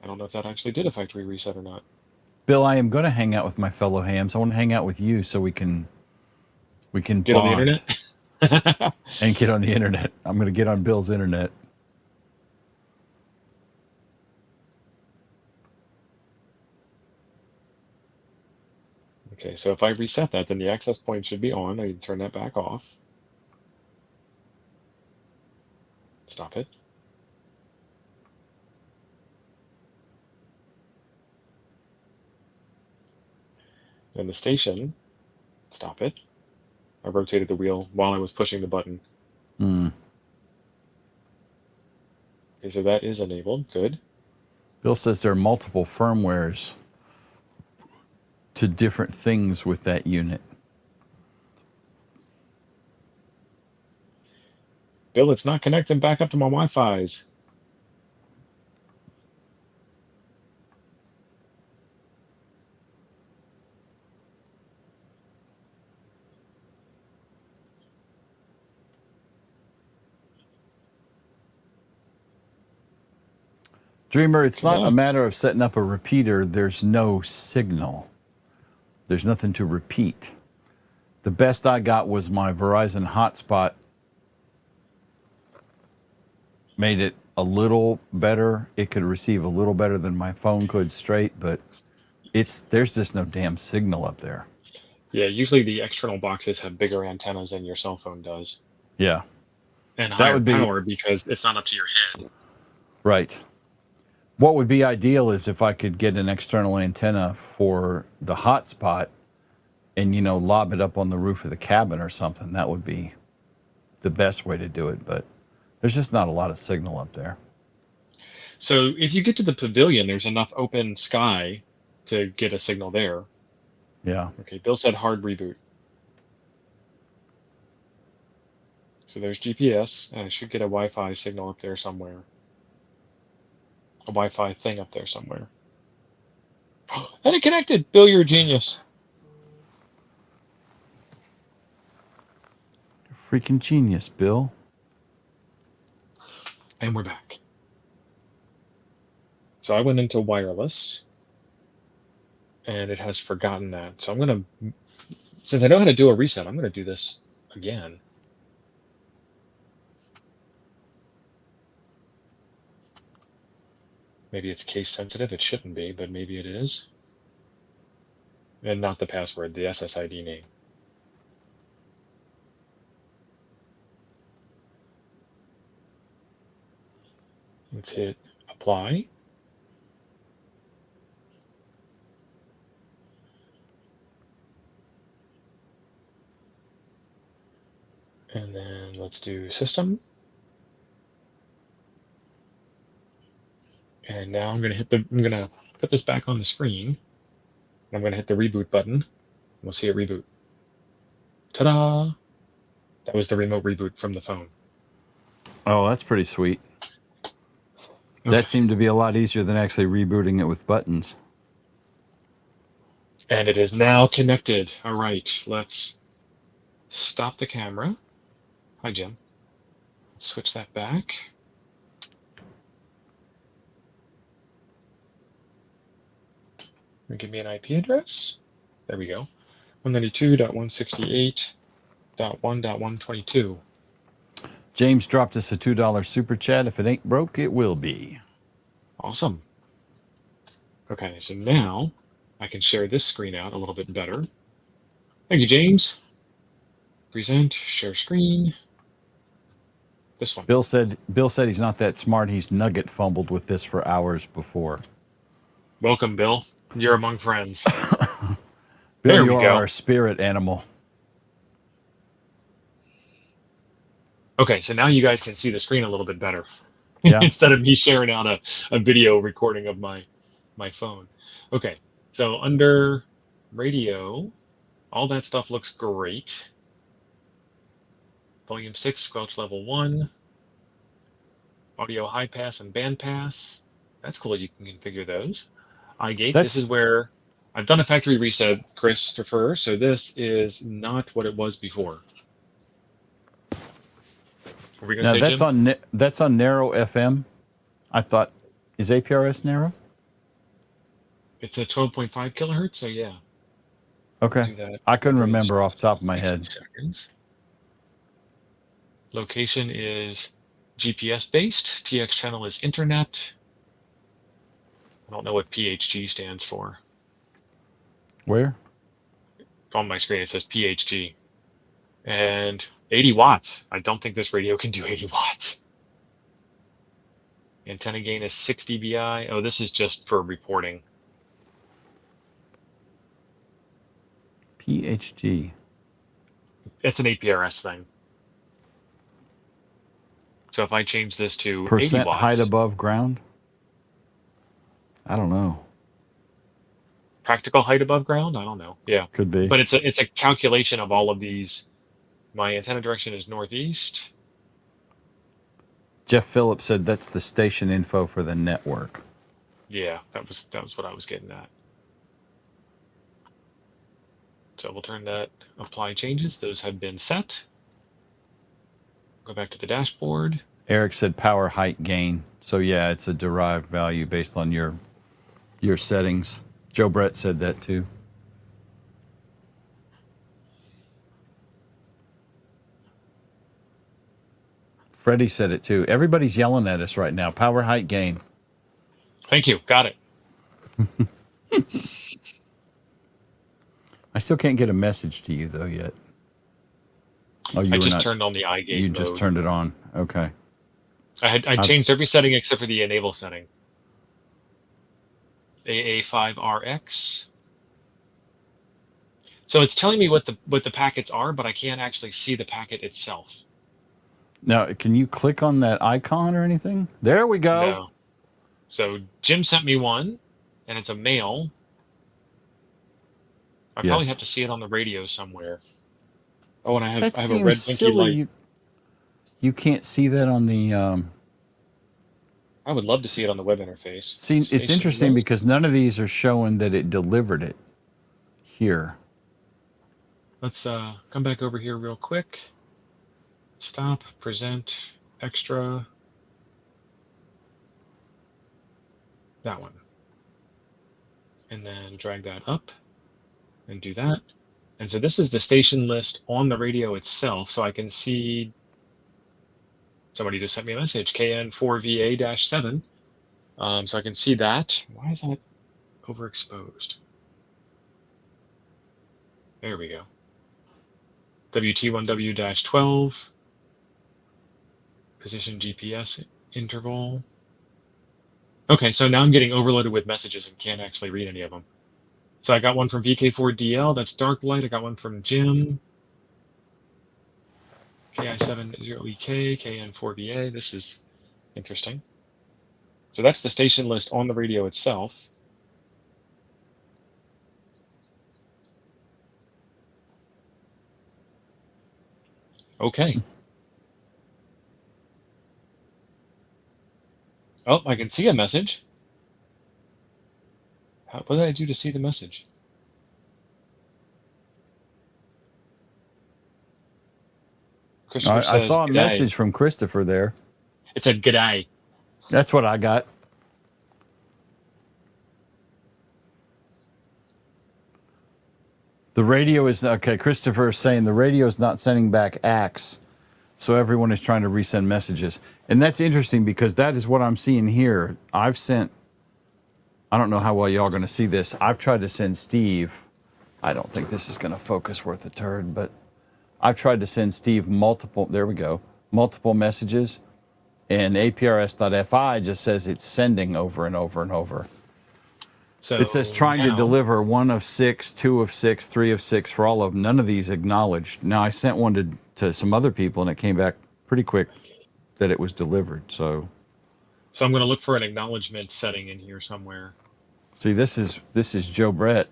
I don't know if that actually did a factory reset or not. Bill, I am going to hang out with my fellow hams. I want to hang out with you so we can get bond on the internet and get on the internet. I'm going to get on Bill's internet. Okay, so if I reset that, then the access point should be on. I can turn that back off. Stop it. And the station, stop it. I rotated the wheel while I was pushing the button. Okay, so that is enabled. Good. Bill says there are multiple firmwares to different things with that unit. Bill, it's not connecting back up to my Wi-Fi's. Dreamer, it's not a Come matter of setting up a repeater. There's no signal. There's nothing to repeat. The best I got was my Verizon hotspot. Made it a little better. It could receive a little better than my phone could straight, but there's just no damn signal up there. Yeah, usually the external boxes have bigger antennas than your cell phone does. Yeah. And That higher would be power because it's not up to your head. right. What would be ideal is if I could get an external antenna for the hotspot and, lob it up on the roof of the cabin or something. That would be the best way to do it, but there's just not a lot of signal up there. So if you get to the pavilion, there's enough open sky to get a signal there. Yeah. Okay, Bill said hard reboot. So there's GPS, and I should get a Wi-Fi signal up there somewhere. A Wi-Fi thing up there somewhere. And it connected! Bill, you're a genius. Freaking genius, Bill. And we're back. So I went into wireless, and it has forgotten that. So I'm going to, since I know how to do a reset, I'm going to do this again. Maybe it's case sensitive. It shouldn't be, but maybe it is. And not the password, the SSID name. Let's hit apply. And then let's do system. And now I'm going to put this back on the screen. I'm going to hit the reboot button. We'll see it reboot. Ta-da! That was the remote reboot from the phone. Oh, that's pretty sweet. Okay. That seemed to be a lot easier than actually rebooting it with buttons. And it is now connected. All right, let's stop the camera. Hi, Jim. Switch that back. Give me an IP address. There we go. 192.168.1.122. James dropped us a $2 super chat. If it ain't broke, it will be. Awesome. Okay, so now I can share this screen out a little bit better. Thank you, James. Present, share screen. This one. Bill said he's not that smart. He's nugget fumbled with this for hours before. Welcome, Bill. You're among friends. Bill, you are our spirit animal. Okay, so now you guys can see the screen a little bit better. Yeah. Instead of me sharing out a video recording of my phone. Okay, so under radio, all that stuff looks great. Volume 6, squelch level 1. Audio high pass and band pass. That's cool, you can configure those. iGate, this is where I've done a factory reset, Christopher, so this is not what it was before. What were we gonna say, Jim? That's on narrow FM. I thought, is APRS narrow? It's a 12.5 kilohertz, so yeah. Okay. I couldn't remember off the top of my head. Seconds. Location is GPS based. TX channel is internet. I don't know what PHG stands for. Where? On my screen it says PHG. And 80 watts. I don't think this radio can do 80 watts. Antenna gain is 6 dBi. Oh, this is just for reporting. PHG. It's an APRS thing. So if I change this to percent 80 watts, height above ground? I don't know. Practical height above ground? I don't know. Yeah. Could be. But it's a calculation of all of these. My antenna direction is northeast. Jeff Phillips said that's the station info for the network. Yeah, that was what I was getting at. So we'll turn that apply changes. Those have been set. Go back to the dashboard. Eric said power height gain. So yeah, it's a derived value based on your settings. Joe Brett said that too. Freddie said it too. Everybody's yelling at us right now. Power height gain. Thank you. Got it. I still can't get a message to you though yet. Oh, I just turned on the iGate You mode. just turned it on. Okay. I changed every setting except for the enable setting. AA5RX. So it's telling me what the packets are, but I can't actually see the packet itself. Now, can you click on that icon or anything? There we go. No. So Jim sent me one, and it's a mail. I probably have to see it on the radio somewhere. Oh, and I have a red blinky light. You can't see that on the. I would love to see it on the web interface. See, it's interesting because none of these are showing that it delivered it here. Let's come back over here real quick. Stop, present, extra. That one. And then drag that up and do that. And so this is the station list on the radio itself. So I can see somebody just sent me a message, KN4VA-7. So I can see that. Why is that overexposed? There we go. WT1W-12. Position GPS interval. Okay, so now I'm getting overloaded with messages and can't actually read any of them. So I got one from VK4DL, that's dark light. I got one from Jim. KI70EK, KN4VA. This is interesting. So that's the station list on the radio itself. Okay. Oh, I can see a message. What did I do to see the message? Christopher says, I saw a message from Christopher there. It said, "G'day." That's what I got. The radio is, okay, Christopher is saying the radio is not sending back ACKs, so everyone is trying to resend messages. And that's interesting because that is what I'm seeing here. I've sent, I don't know how well y'all are going to see this. I've tried to send Steve, I don't think this is going to focus worth a turd, but I've tried to send Steve multiple, there we go, multiple messages, and APRS.FI just says it's sending over and over and over. So it says trying to deliver 1 of 6, 2 of 6, 3 of 6 for all of them. None of these acknowledged. Now, I sent one to some other people, and it came back pretty quick that it was delivered. So I'm going to look for an acknowledgement setting in here somewhere. See, this is Joe Brett,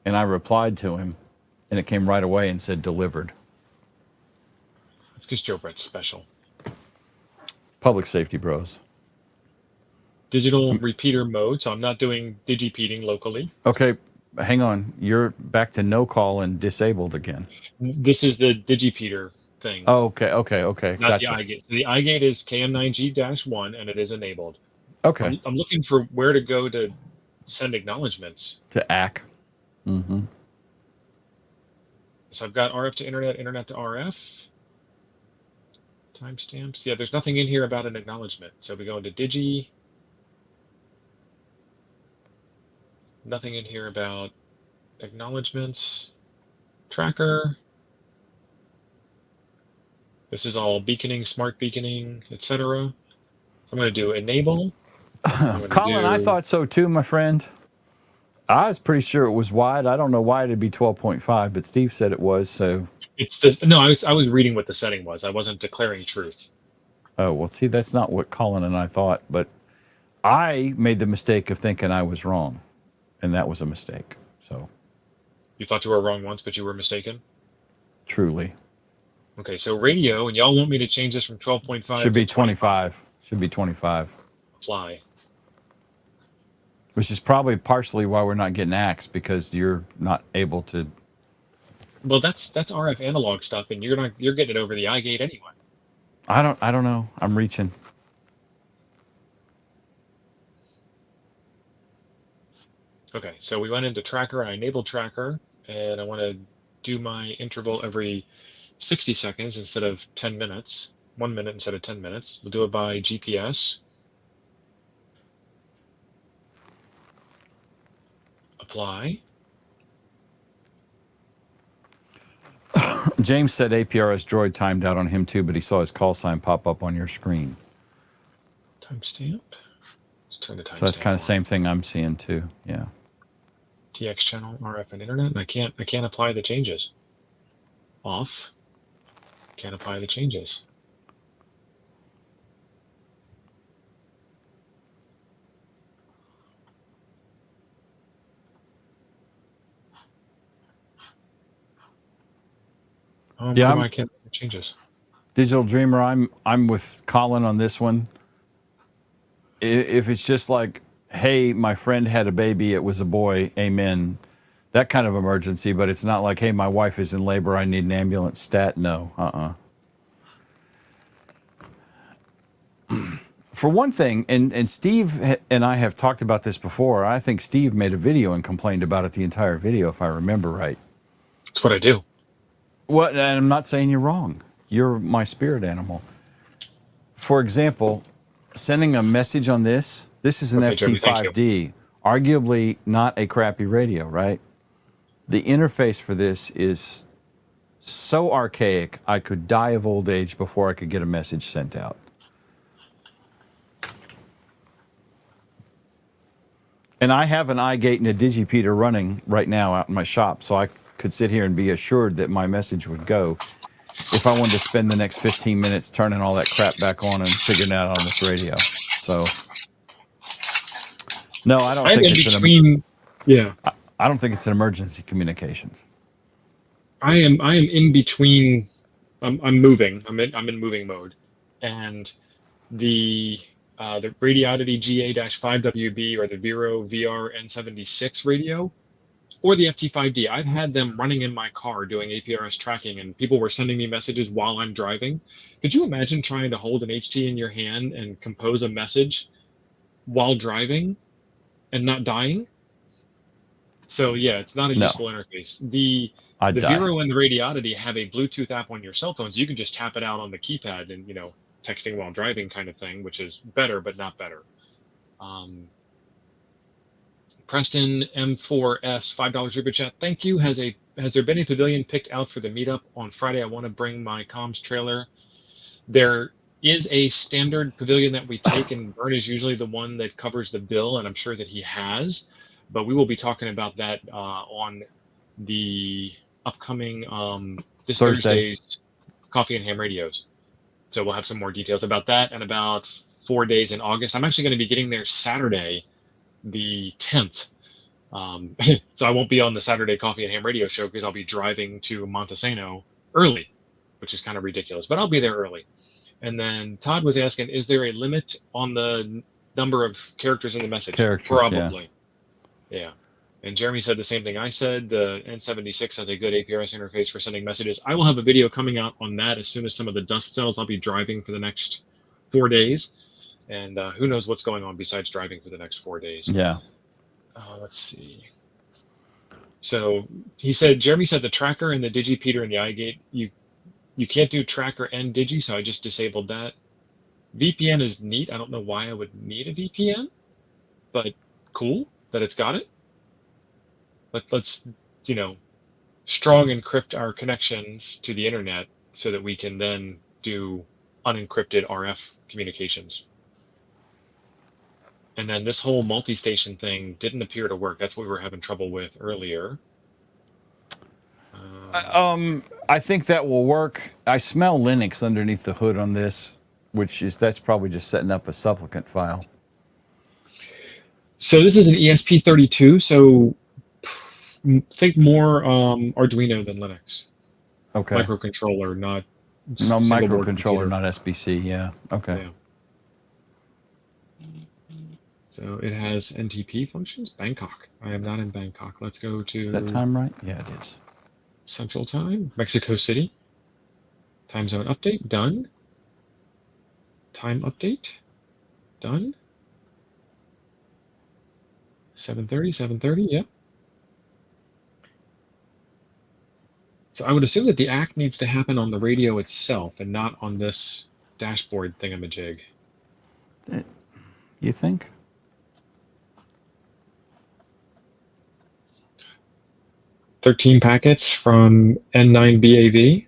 and I replied to him, and it came right away and said delivered. That's because Joe Brett's special. Public safety bros. Digital repeater mode, so I'm not doing digipeating locally. Okay, hang on. You're back to no call and disabled again. This is the digipeater thing. Oh, okay. Not gotcha. The iGate. So the iGate is KM9G-1, and it is enabled. Okay. I'm looking for where to go to send acknowledgements. To ACK. Mm-hmm. So I've got RF to internet, internet to RF. Timestamps. Yeah, there's nothing in here about an acknowledgement. So we go into Digi. Nothing in here about acknowledgements, tracker. This is all beaconing, smart beaconing, etc. So I'm going to do enable. Colin, I thought so too, my friend. I was pretty sure it was wide. I don't know why it'd be 12.5, but Steve said it was. So it's this. No, I was reading what the setting was. I wasn't declaring truth. Oh well, see, that's not what Colin and I thought. But I made the mistake of thinking I was wrong. And that was a mistake. So you thought you were wrong once, but you were mistaken? Truly. Okay, so radio, and y'all want me to change this from 12.5 should be 25. Should be 25. Apply. Which is probably partially why we're not getting ACKs, because you're not able to. Well, that's RF analog stuff, and you're getting it over the iGate anyway. I don't know. I'm reaching. Okay, so we went into tracker and I enabled tracker, and I want to do my interval every 60 seconds instead of 10 minutes, 1 minute instead of 10 minutes. We'll do it by GPS. Apply. James said APRS Droid timed out on him too, but he saw his call sign pop up on your screen. Timestamp. Let's turn the timestamp. So that's kind of on. same thing I'm seeing too. Yeah. TX channel, RF, and internet. And I can't apply the changes. Off. Can't apply the changes. Yeah, why can't apply the changes? Digital Dreamer, I'm with Colin on this one. If it's just like, hey, my friend had a baby, it was a boy, amen, that kind of emergency, but it's not like, hey, my wife is in labor, I need an ambulance stat. No, For one thing, and Steve and I have talked about this before, I think Steve made a video and complained about it the entire video, if I remember right. That's what I do. Well, and I'm not saying you're wrong. You're my spirit animal. For example, sending a message on this is an Okay, Jeremy, thank you. FT5D, arguably not a crappy radio, right? The interface for this is so archaic, I could die of old age before I could get a message sent out. And I have an iGate and a Digipeater running right now out in my shop, so I could sit here and be assured that my message would go if I wanted to spend the next 15 minutes turning all that crap back on and figuring it out on this radio. So, no, I don't think it's I don't think it's an emergency communications. I am in between. I'm moving. I'm in moving mode, and the Radiodity GA-5WB or the Vero VR-N76 radio or the FT5D. I've had them running in my car doing APRS tracking, and people were sending me messages while I'm driving. Could you imagine trying to hold an HT in your hand and compose a message while driving and not dying? So yeah, it's not a useful interface. The Vero and the Radiodity have a Bluetooth app on your cell phones. You can just tap it out on the keypad and, texting while driving kind of thing, which is better, but not better. Preston M4S, $5 super chat. Thank you. Has there been a pavilion picked out for the meetup on Friday? I want to bring my comms trailer. There is a standard pavilion that we take, and Vern is usually the one that covers the bill, and I'm sure that he has. But we will be talking about that on the upcoming this Thursday's Coffee and Ham Radios. So we'll have some more details about that and about 4 days in August. I'm actually going to be getting there Saturday, the 10th. So I won't be on the Saturday Coffee and Ham Radio show because I'll be driving to Montesano early, which is kind of ridiculous, but I'll be there early. And then Todd was asking, is there a limit on the number of characters in the message? Probably. Yeah. And Jeremy said the same thing I said. The N76 has a good APRS interface for sending messages. I will have a video coming out on that as soon as some of the dust settles. I'll be driving for the next 4 days. And who knows what's going on besides driving for the next 4 days. Yeah. Let's see. So Jeremy said the tracker and the Digipeater and the iGate, you can't do tracker and Digi, so I just disabled that. VPN is neat. I don't know why I would need a VPN, but cool that it's got it. Let's strong encrypt our connections to the internet so that we can then do unencrypted RF communications. And then this whole multi-station thing didn't appear to work. That's what we were having trouble with earlier. I think that will work. I smell Linux underneath the hood on this, that's probably just setting up a supplicant file. So this is an ESP32, so think more Arduino than Linux. Okay. Microcontroller, not no microcontroller, not SBC. Yeah. Okay. Yeah. So it has NTP functions. Bangkok. I am not in Bangkok. Let's go to. Is that time right? Yeah, it is. Central Time. Mexico City. Time zone update. Done. Time update. Done. 730, yep. So I would assume that the act needs to happen on the radio itself and not on this dashboard thingamajig. You think? "13 packets from N9BAV.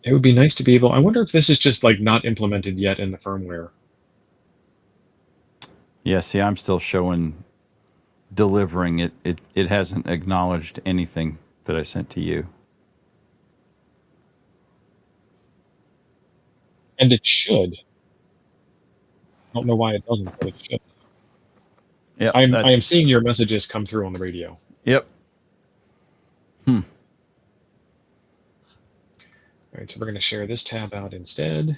It would be nice to be able. I wonder if this is just like not implemented yet in the firmware. Yeah, see, I'm still showing delivering it. It hasn't acknowledged anything that I sent to you. And it should. I don't know why it doesn't, but it should. Yeah, I am seeing your messages come through on the radio. Yep. All right, so we're going to share this tab out instead.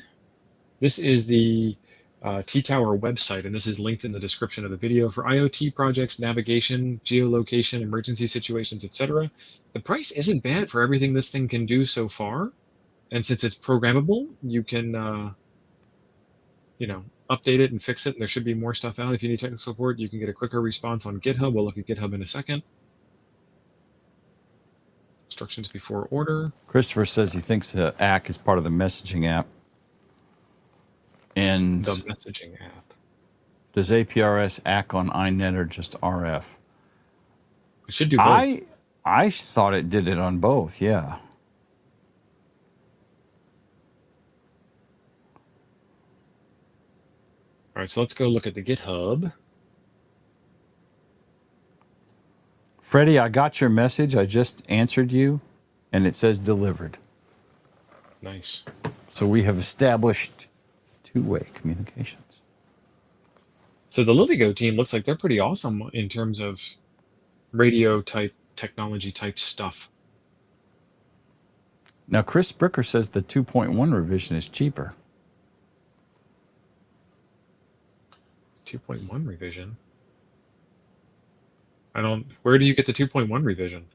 This is the T-TWR website, and this is linked in the description of the video for IoT projects, navigation, geolocation, emergency situations, etc. The price isn't bad for everything this thing can do so far, and since it's programmable, you can, you know, update it and fix it. And there should be more stuff out. If you need technical support, you can get a quicker response on GitHub. We'll look at GitHub in a second. Instructions before order. Christopher says he thinks the ACK is part of the messaging app. And the messaging app. Does APRS ACK on iNet or just RF? It should do both. I thought it did it on both, yeah. All right, so let's go look at the GitHub. Freddie, I got your message. I just answered you, and it says delivered. Nice. So we have established two-way communications. So the LilyGo team looks like they're pretty awesome in terms of radio type, technology type stuff. Now, Chris Bricker says the 2.1 revision is cheaper. 2.1 revision? I don't, where do you get the 2.1 revision?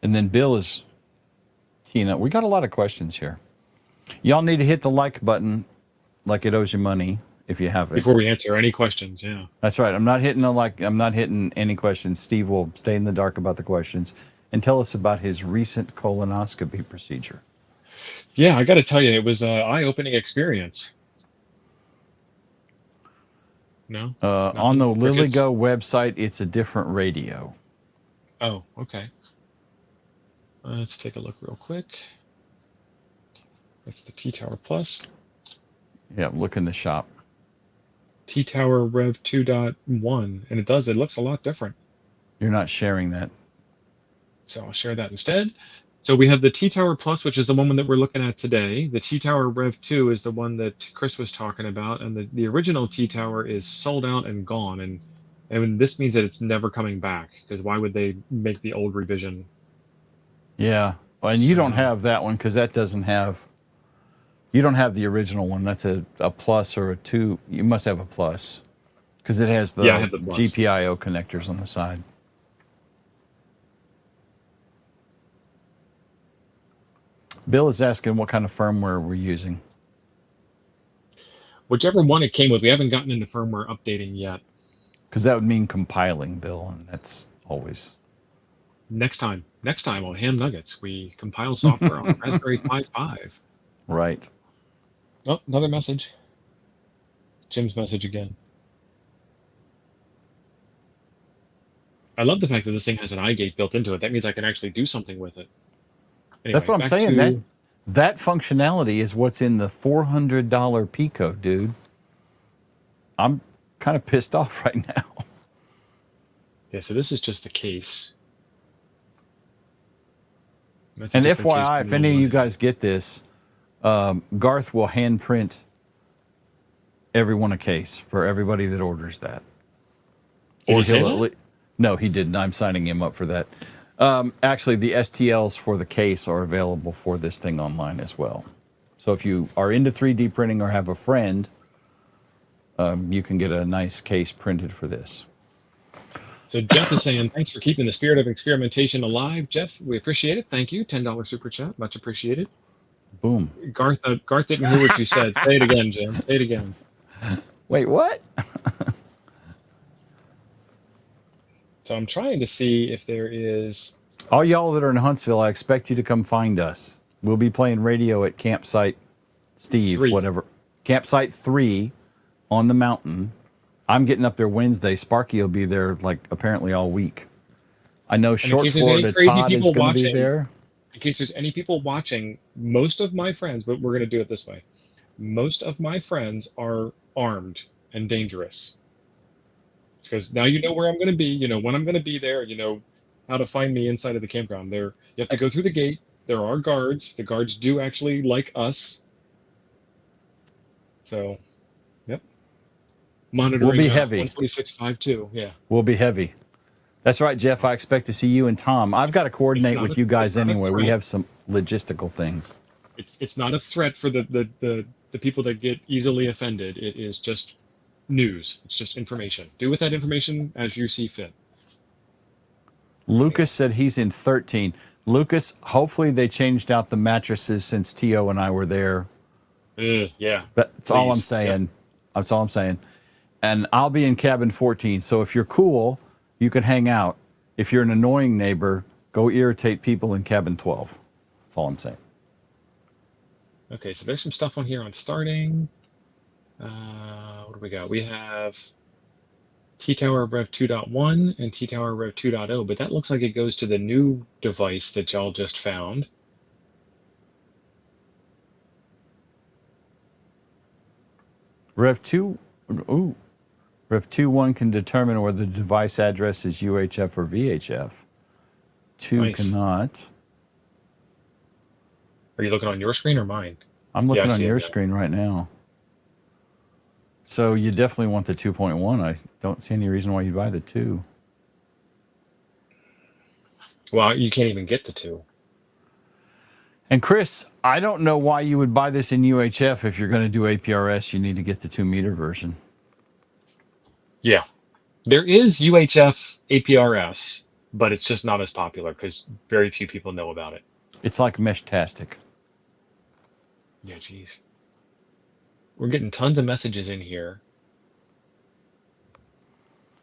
And then Bill is teeing up. We got a lot of questions here. Y'all need to hit the like button like it owes you money if you have it. Before we answer any questions, yeah. That's right. I'm not hitting any questions. Steve will stay in the dark about the questions and tell us about his recent colonoscopy procedure. Yeah, I got to tell you, it was an eye-opening experience. No? On the LilyGo website, it's a different radio. Oh, okay. Let's take a look real quick. That's the T-TWR Plus. Yeah, look in the shop. T-TWR Rev 2.1, and it looks a lot different. You're not sharing that. So I'll share that instead. So we have the T-TWR Plus, which is the one that we're looking at today. The T-TWR Rev 2 is the one that Chris was talking about, and the original T-TWR is sold out and gone. And this means that it's never coming back, because why would they make the old revision? Yeah, well, and you don't have that one because that doesn't have. You don't have the original one. That's a plus or a 2. You must have a plus because it has the, I have the plus. GPIO connectors on the side. Bill is asking what kind of firmware we're using. Whichever one it came with. We haven't gotten into firmware updating yet. Because that would mean compiling, Bill, and that's always... Next time on Ham Nuggets, we compile software on Raspberry Pi 5. Right. Oh, another message. Jim's message again. I love the fact that this thing has an iGate built into it. That means I can actually do something with it. Anyway, that's what I'm saying. That functionality is what's in the $400 Pico, dude. I'm kind of pissed off right now. Yeah, so this is just the case. And FYI, if any of you guys get this, Garth will handprint everyone a case for everybody that orders that. Did he say that? No, he didn't. I'm signing him up for that. Actually, the STLs for the case are available for this thing online as well. So if you are into 3D printing or have a friend, you can get a nice case printed for this. So Jeff is saying, thanks for keeping the spirit of experimentation alive. Jeff, we appreciate it. Thank you. $10 super chat. Much appreciated. Boom. Garth didn't hear what you said. Say it again, Jim. Say it again. Wait, what? So I'm trying to see if there is. All y'all that are in Huntsville, I expect you to come find us. We'll be playing radio at Campsite Steve, 3. whatever. Campsite 3 on the mountain. I'm getting up there Wednesday. Sparky will be there, like, apparently all week. I know Short Florida Todd is going to be there. In case there's any people watching, most of my friends, but we're going to do it this way. Most of my friends are armed and dangerous. Because now you know where I'm going to be, you know when I'm going to be there, you know how to find me inside of the campground. You have to go through the gate. There are guards. The guards do actually like us. So, yep. Monitoring. We'll be heavy. 146.52. Yeah. We'll be heavy. That's right, Jeff. I expect to see you and Tom. I've got to coordinate with you guys anyway. We have some logistical things. It's not a threat for the people that get easily offended. It is just news. It's just information. Do with that information as you see fit. Lucas said he's in 13. Lucas, hopefully they changed out the mattresses since T.O. and I were there. Yeah. That's all I'm saying. Yep. That's all I'm saying. And I'll be in cabin 14. So if you're cool, you can hang out. If you're an annoying neighbor, go irritate people in cabin 12. That's all I'm saying. Okay, so there's some stuff on here on starting. What do we got? We have T-Tower Rev 2.1 and T-Tower Rev 2.0, but that looks like it goes to the new device that y'all just found. Rev 2, Rev 2.1 can determine whether the device address is UHF or VHF. 2 cannot. Are you looking on your screen or mine? I'm looking on your screen right now. So you definitely want the 2.1. I don't see any reason why you'd buy the 2. Well, you can't even get the 2. And Chris, I don't know why you would buy this in UHF. If you're going to do APRS, you need to get the 2-meter version. Yeah. There is UHF APRS, but it's just not as popular because very few people know about it. It's like Meshtastic. Yeah, geez. We're getting tons of messages in here.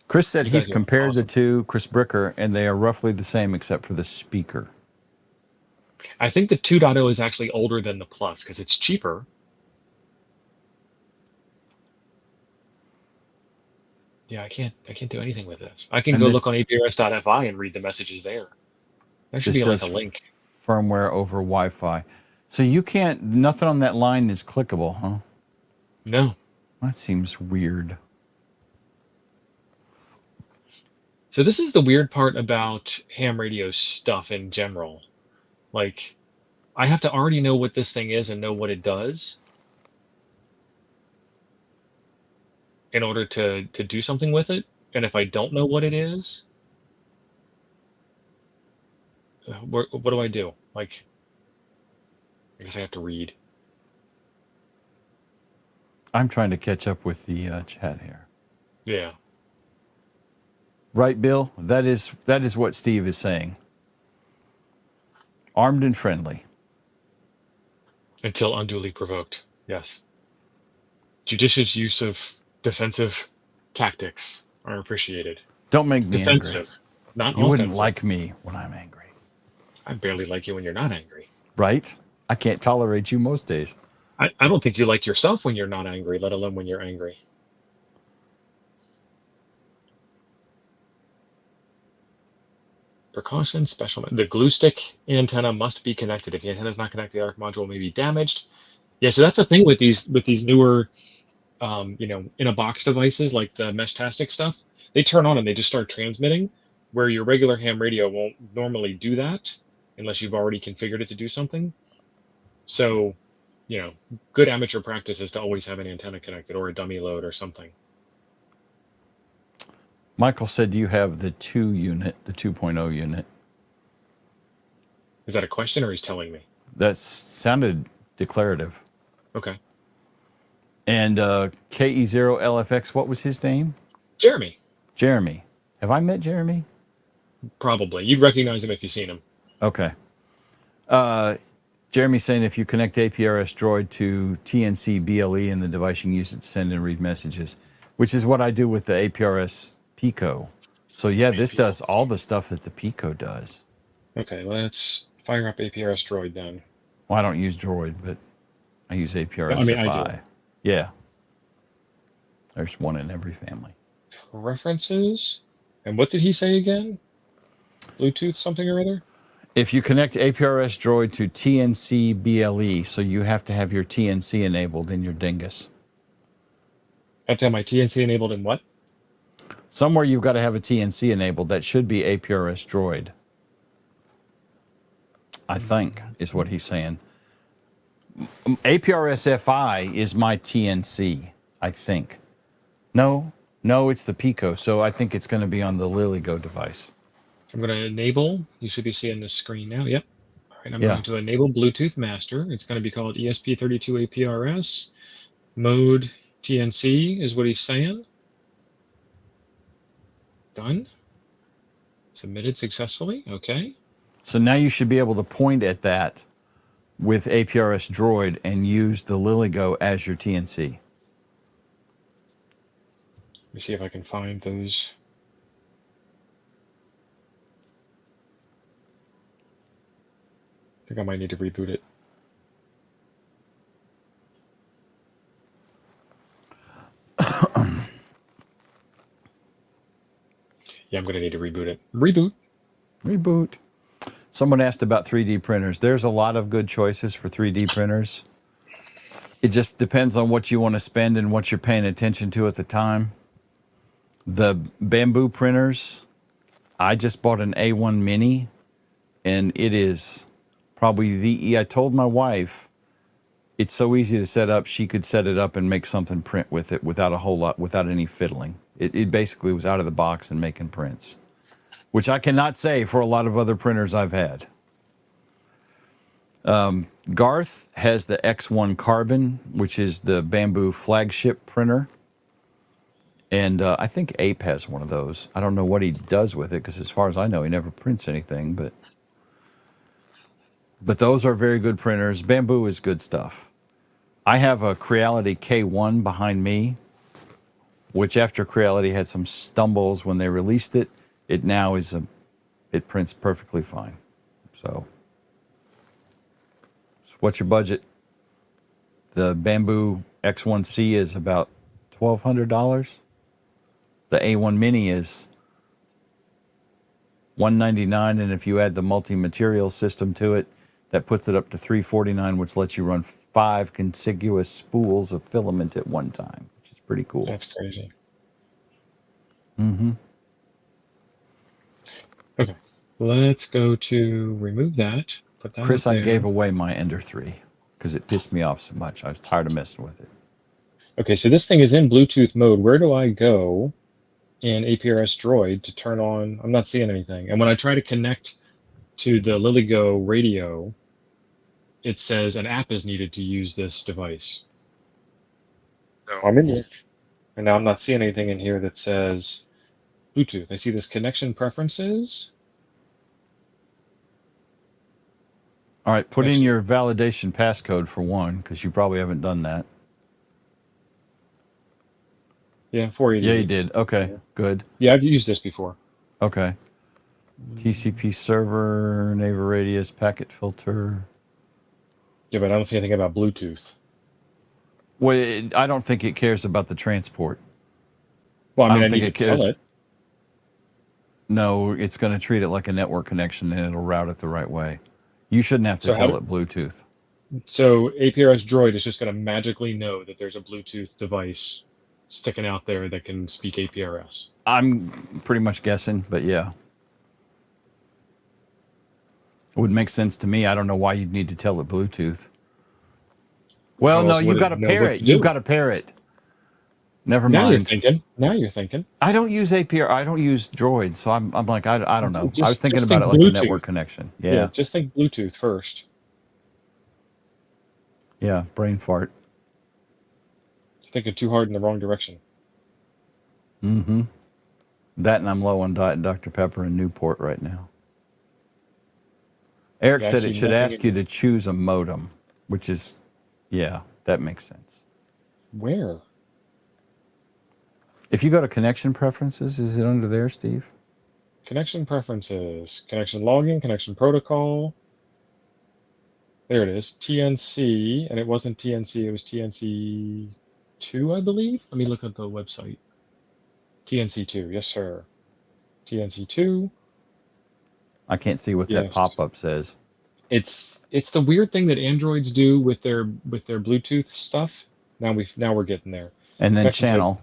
Chris said he's compared the two, Chris Bricker, and they are roughly the same except for the speaker. I think the 2.0 is actually older than the Plus because it's cheaper. Yeah, I can't do anything with this. I can go look on APRS.fi and read the messages there. There should be like a link. Firmware over Wi-Fi. So you can't, nothing on that line is clickable, huh? No. That seems weird. So this is the weird part about ham radio stuff in general. Like, I have to already know what this thing is and know what it does in order to do something with it. And if I don't know what it is, what do I do? Like, I guess I have to read. I'm trying to catch up with the chat here. Yeah. Right, Bill? That is what Steve is saying. Armed and friendly. Until unduly provoked. Yes. Judicious use of defensive tactics are appreciated. Don't make me defensive, angry. Not you offensive. Wouldn't like me when I'm angry. I barely like you when you're not angry. Right? I can't tolerate you most days. I don't think you like yourself when you're not angry, let alone when you're angry. Precaution, special. The glue stick antenna must be connected. If the antenna is not connected, the ARC module may be damaged. Yeah, so that's the thing with these newer, in a box devices like the Meshtastic stuff. They turn on and they just start transmitting, where your regular ham radio won't normally do that unless you've already configured it to do something. So, good amateur practice is to always have an antenna connected or a dummy load or something. Michael said you have the 2 unit, the 2.0 unit. Is that a question or he's telling me? That sounded declarative. Okay. And KE0LFX, what was his name? Jeremy. Jeremy. Have I met Jeremy? Probably. You'd recognize him if you've seen him. Okay. Jeremy's saying if you connect APRS Droid to TNC BLE and the device, you can use it to send and read messages, which is what I do with the APRS Pico. So yeah, this does all the stuff that the Pico does. Okay, let's fire up APRS Droid then. Well, I don't use Droid, but I use APRS I mean, FI. I do. Yeah. There's one in every family. Preferences? And what did he say again? Bluetooth something or other? If you connect APRS Droid to TNC BLE, so you have to have your TNC enabled in your dingus. I have to have my TNC enabled in what? Somewhere you've got to have a TNC enabled. That should be APRS Droid. I think, is what he's saying. APRS FI is my TNC, I think. No, it's the Pico, so I think it's going to be on the LilyGo device. I'm going to enable. You should be seeing this screen now. Yep. All right, I'm going to enable Bluetooth Master. It's going to be called ESP32 APRS. Mode TNC is what he's saying. Done. Submitted successfully. Okay. So now you should be able to point at that with APRS Droid and use the LilyGo as your TNC. Let me see if I can find those. I think I might need to reboot it. Yeah, I'm going to need to reboot it. Reboot. Someone asked about 3D printers. There's a lot of good choices for 3D printers. It just depends on what you want to spend and what you're paying attention to at the time. The bamboo printers, I just bought an A1 Mini, and it is probably I told my wife it's so easy to set up, she could set it up and make something print with it without any fiddling. It basically was out of the box and making prints, which I cannot say for a lot of other printers I've had. Garth has the X1 Carbon, which is the bamboo flagship printer. And I think Ape has one of those. I don't know what he does with it, because as far as I know, he never prints anything. But those are very good printers. Bamboo is good stuff. I have a Creality K1 behind me, which after Creality had some stumbles when they released it, it now is it prints perfectly fine. So what's your budget? The Bamboo X1C is about $1,200. The A1 Mini is $199, and if you add the multi-material system to it, that puts it up to $349, which lets you run 5 contiguous spools of filament at one time, which is pretty cool. That's crazy. Mm-hmm. Okay, let's go to remove that. Put that Chris, I gave away my Ender 3 because it pissed me off so much. I was tired of messing with it. Okay, so this thing is in Bluetooth mode. Where do I go in APRS Droid to turn on? I'm not seeing anything. And when I try to connect to the LilyGo radio, it says an app is needed to use this device. So I'm in here, and now I'm not seeing anything in here that says Bluetooth. I see this connection preferences. All right, put in your validation passcode for one, because you probably haven't done that. Yeah, 480. Yeah, you did. Okay, good. Yeah, I've used this before. Okay. TCP server, Naver radius, packet filter. Yeah, but I don't see anything about Bluetooth. Well, I don't think it cares about the transport. Well, I mean, I need to tell it. No, it's going to treat it like a network connection, and it'll route it the right way. You shouldn't have to tell it Bluetooth. So APRS Droid is just going to magically know that there's a Bluetooth device sticking out there that can speak APRS. I'm pretty much guessing, but yeah. It would make sense to me. I don't know why you'd need to tell it Bluetooth. Well, no, you got to pair it. You've got to pair it. Never mind. Now you're thinking. I don't use APR. I don't use Droid, so I'm like, I don't know. I was thinking about it like Bluetooth. a network connection. Yeah. Just think Bluetooth first. Yeah, brain fart. You're thinking too hard in the wrong direction. Mm-hmm. That, and I'm low on Diet Dr. Pepper and Newport right now. Eric Yeah, I said see it should nothing ask you in to choose a modem, which is, yeah, that makes sense. where? If you go to connection preferences, is it under there, Steve? Connection preferences, connection login, connection protocol. There it is, TNC, and it wasn't TNC, it was TNC2, I believe. Let me look at the website. TNC2, yes, sir. TNC2. I can't see what that Yes. pop-up says. It's the weird thing that Androids do with their Bluetooth stuff. Now we're getting there. And then Connection type. channel.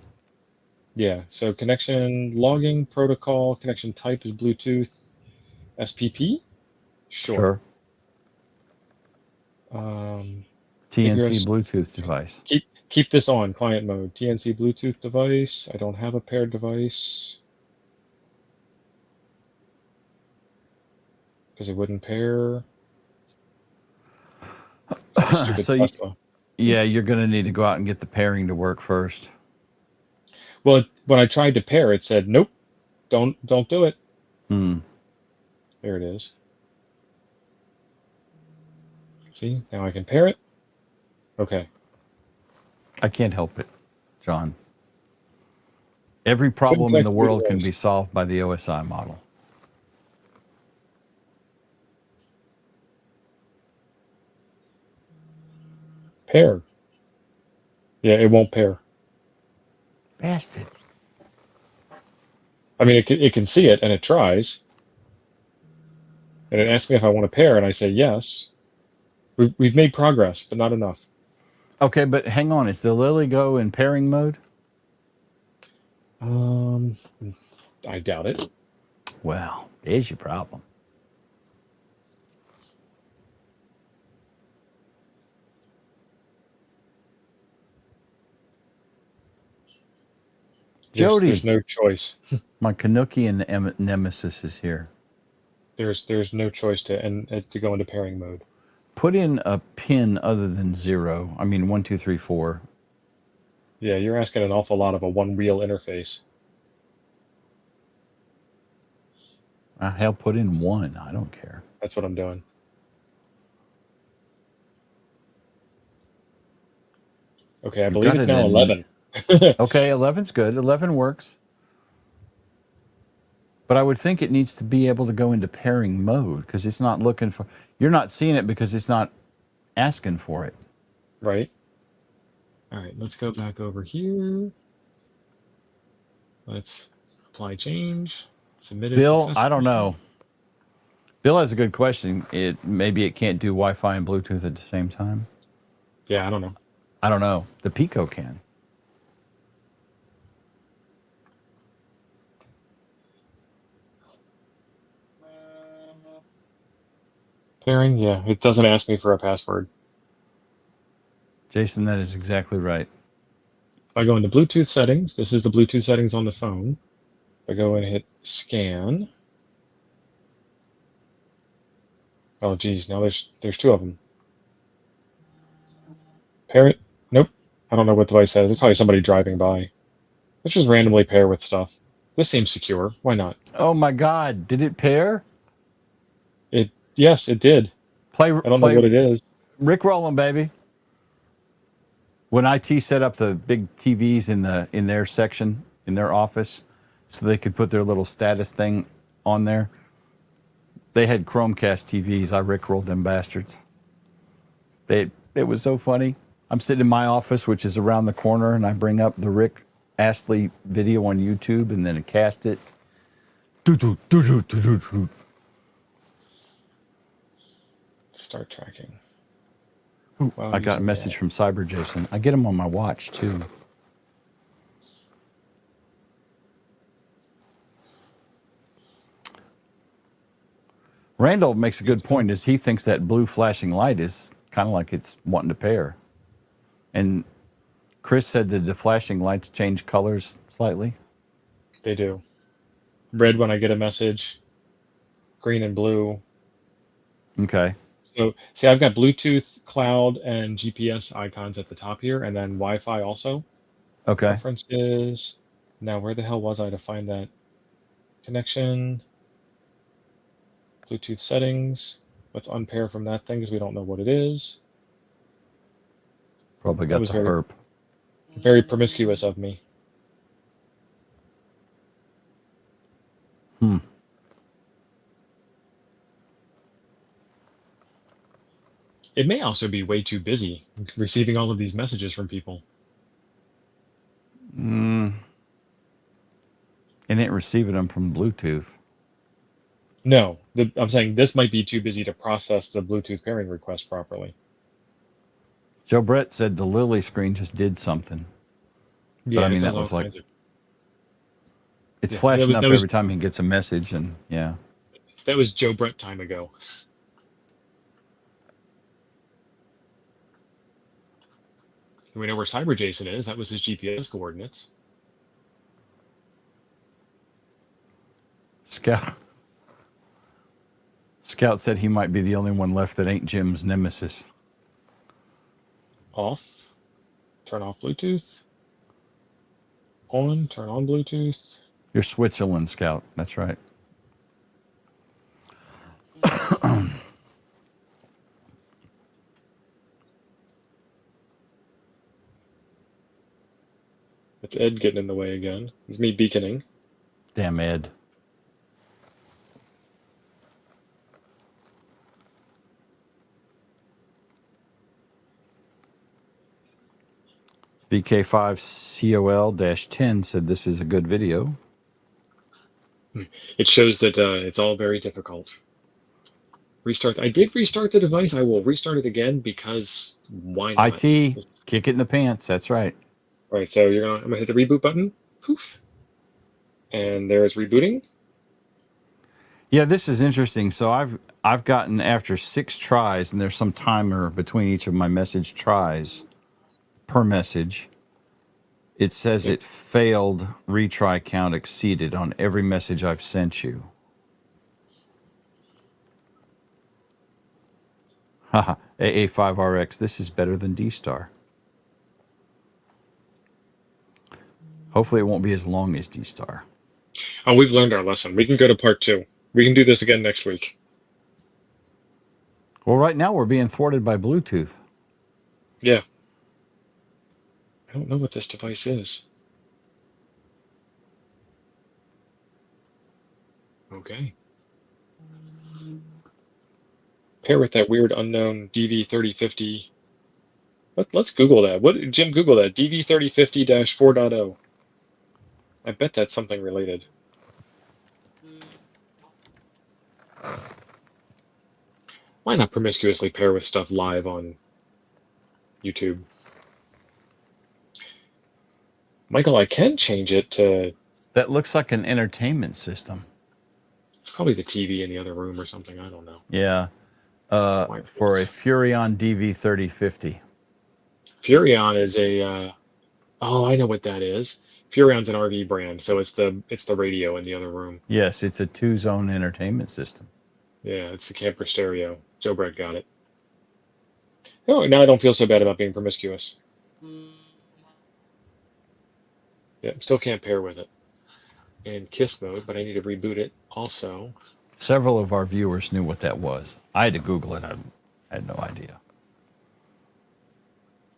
Yeah, so connection logging protocol, connection type is Bluetooth SPP. Sure. Sure. TNC TNC Bluetooth device. keep this on client mode. TNC Bluetooth device. I don't have a paired device because it wouldn't pair. Stupid So Tesla. yeah, you're going to need to go out and get the pairing to work first. Well, when I tried to pair, it said nope, don't do it. There it is. See, now I can pair it. Okay. I can't help it, John. Every problem in the world can be solved by the OSI model. Pair. Yeah, it won't pair. Bastard. I mean, it can see it and it tries, and it asks me if I want to pair, and I say yes. We've made progress, but not enough. Okay, but hang on. Is the LilyGo in pairing mode? I doubt it. Well, there's your problem. Jody, There's no choice. my Canuckian nemesis is here. There's no choice to go into pairing mode. Put in a pin other than 0. I mean 1, 2, 3, 4. Yeah, you're asking an awful lot of a one-wheel interface. Hell, put in 1. I don't care. That's what I'm doing. Okay, I believe it's now 11. Okay, 11's good. 11 works. But I would think it needs to be able to go into pairing mode because it's not looking for... You're not seeing it because it's not asking for it. Right. All right, let's go back over here. Let's apply change. Submit it. Bill, I don't know. Bill has a good question. Maybe it can't do Wi-Fi and Bluetooth at the same time. Yeah, I don't know. I don't know. The Pico can. Pairing, yeah, it doesn't ask me for a password. Jason, that is exactly right. If I go into Bluetooth settings, this is the Bluetooth settings on the phone. If I go and hit scan. Oh, geez, now there's 2 of them. Pair it? Nope. I don't know what device that is. It's probably somebody driving by. Let's just randomly pair with stuff. This seems secure. Why not? Oh my God! Did it pair? Yes, it did. I don't know what it is. Rick Rollin, baby. When IT set up the big TVs in their section in their office, so they could put their little status thing on there, they had Chromecast TVs. I rickrolled them bastards. It was so funny. I'm sitting in my office, which is around the corner, and I bring up the Rick Astley video on YouTube, and then I cast it. Start tracking. Wow, I got a message from Cyber Jason. I get them on my watch too. Randall makes a good point. Is he thinks that blue flashing light is kind of like it's wanting to pair, and Chris said that the flashing lights change colors slightly. They do. Red when I get a message, green and blue. Okay. So, see, I've got Bluetooth, cloud, and GPS icons at the top here, and then Wi-Fi also. Okay. Preferences. Now, where the hell was I to find that? Connection. Bluetooth settings. Let's unpair from that thing because we don't know what it is. Probably That got was the herp. very promiscuous of me. It may also be way too busy receiving all of these messages from people. It ain't receiving them from Bluetooth. No, I'm saying this might be too busy to process the Bluetooth pairing request properly. Joe Brett said the Lily screen just did something. Yeah, But I mean, it does that all was like, kinds of. it's Yeah, flashing up that was every time he gets a message, and yeah. that was Joe Brett time ago. We know where Cyber Jason is. That was his GPS coordinates. Scout said he might be the only one left that ain't Jim's nemesis. Off. Turn off Bluetooth. On. Turn on Bluetooth. You're Switzerland, Scout. That's right. It's Ed getting in the way again. It's me beaconing. Damn Ed. VK5COL-10 said this is a good video. It shows that it's all very difficult. Restart. I did restart the device. I will restart it again because why not? IT, kick it in the pants. That's right. All right, so I'm gonna hit the reboot button. Poof. And there's rebooting. Yeah, this is interesting. So I've gotten after 6 tries, and there's some timer between each of my message tries per message. It says it failed, retry count exceeded on every message I've sent you. Haha, AA5RX, this is better than D-Star. Hopefully it won't be as long as D-Star. Oh, we've learned our lesson. We can go to part 2. We can do this again next week. Well, right now we're being thwarted by Bluetooth. Yeah. I don't know what this device is. Okay. Pair with that weird unknown DV3050. Let's Google that. Jim, Google that. DV3050-4.0. I bet that's something related. Why not promiscuously pair with stuff live on YouTube? Michael, I can change it to... That looks like an entertainment system. It's probably the TV in the other room or something. I don't know. Yeah. For a Furion DV3050. Furion is a... oh, I know what that is. Furion's an RV brand, so it's the radio in the other room. Yes, it's a 2-zone entertainment system. Yeah, it's the camper stereo. Joe Brett got it. Oh, now I don't feel so bad about being promiscuous. Yeah, still can't pair with it in KISS mode, but I need to reboot it also. Several of our viewers knew what that was. I had to Google it. I had no idea.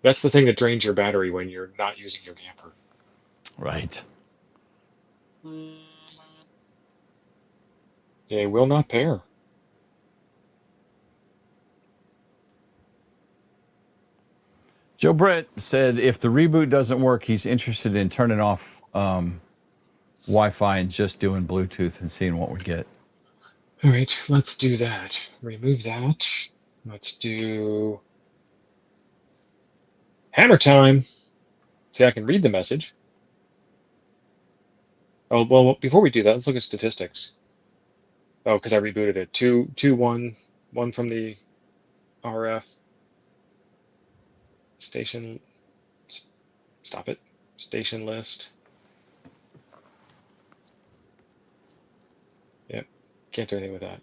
That's the thing that drains your battery when you're not using your camper. Right. They will not pair. Joe Brett said if the reboot doesn't work, he's interested in turning off Wi-Fi and just doing Bluetooth and seeing what we get. All right, let's do that. Remove that. Let's do hammer time. See, I can read the message. Oh, well, before we do that, let's look at statistics. Oh, because I rebooted it. 2, 2, 1, 1 from the RF. Station, stop it. Station list. Yep, can't do anything with that.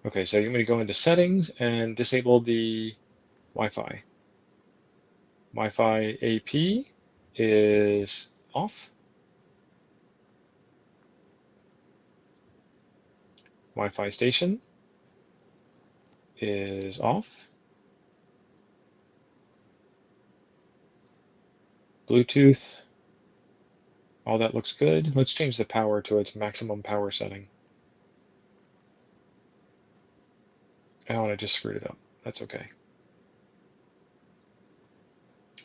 Okay, so you're going to go into settings and disable the Wi-Fi. Wi-Fi AP is off. Wi-Fi station is off. Bluetooth, all that looks good. Let's change the power to its maximum power setting. Oh, and I just screwed it up. That's okay.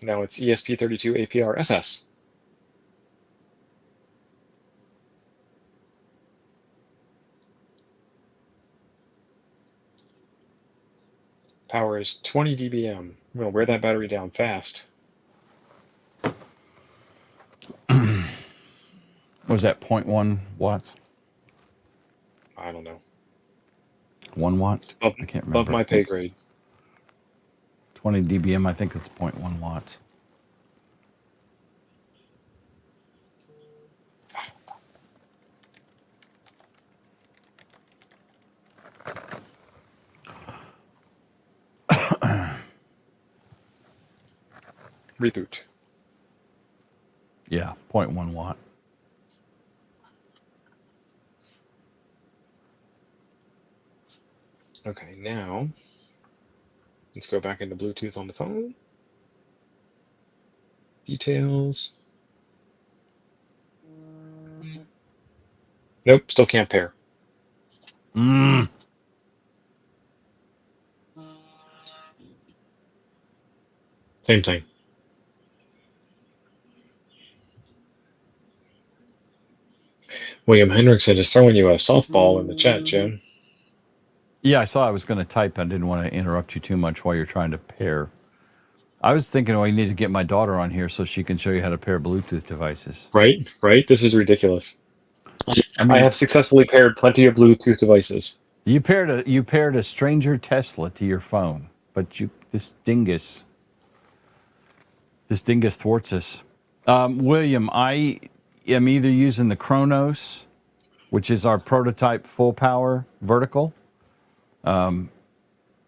Now it's ESP32 APRS. Power is 20 dBm. I'm going to wear that battery down fast. Was that 0.1 watts? I don't know. 1 watt? Above, I can't remember. above my pay grade. 20 dBm, I think that's 0.1 watts. Reboot. Yeah, 0.1 watt. Okay, now let's go back into Bluetooth on the phone. Details. Nope, still can't pair. Same thing. William Hendrickson is throwing you a softball in the chat, Jim. Yeah, I saw I was going to type. I didn't want to interrupt you too much while you're trying to pair. I was thinking, well, you need to get my daughter on here so she can show you how to pair Bluetooth devices. Right? This is ridiculous. I mean, I have successfully paired plenty of Bluetooth devices. You paired a stranger Tesla to your phone, but this dingus thwarts us. William, I am either using the Kronos, which is our prototype full power vertical,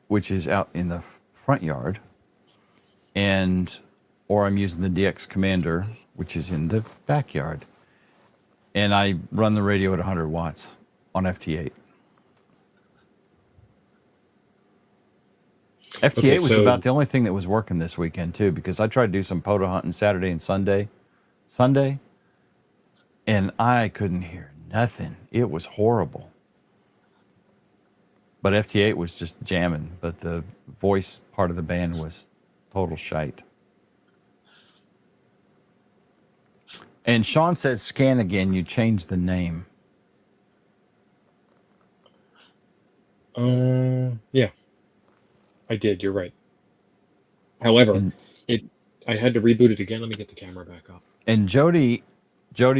which is out in the front yard, or I'm using the DX Commander, which is in the backyard, and I run the radio at 100 watts on FT8. FT8 was about the only thing that was working this weekend, too, because I tried to do some poto hunting Saturday and Sunday, and I couldn't hear nothing. It was horrible. But FT8 was just jamming, but the voice part of the band was total shite. And Sean says, scan again, you changed the name. Yeah, I did. You're right. However, I had to reboot it again. Let me get the camera back up. And Jody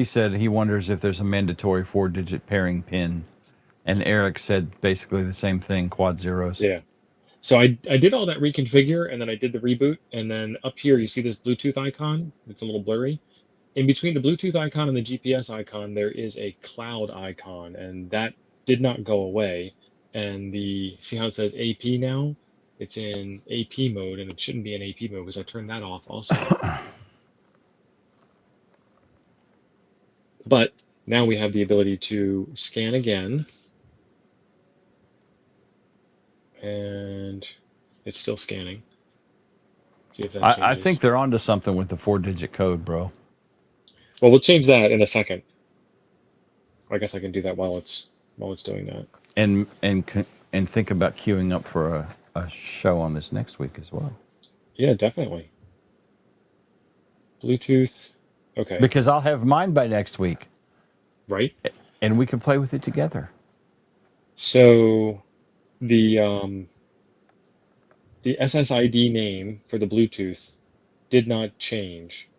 said he wonders if there's a mandatory 4-digit pairing pin. And Eric said basically the same thing, quad zeros. Yeah. So I did all that reconfigure, and then I did the reboot. And then up here, you see this Bluetooth icon? It's a little blurry. In between the Bluetooth icon and the GPS icon, there is a cloud icon, and that did not go away. And see how it says AP now? It's in AP mode, and it shouldn't be in AP mode because I turned that off also. But now we have the ability to scan again. And it's still scanning. See if that changes. I think they're onto something with the 4-digit code, bro. Well, we'll change that in a second. I guess I can do that while it's doing that. And think about queuing up for a show on this next week as well. Yeah, definitely. Bluetooth. Okay. Because I'll have mine by next week. Right. And we can play with it together. So the SSID name for the Bluetooth did not change.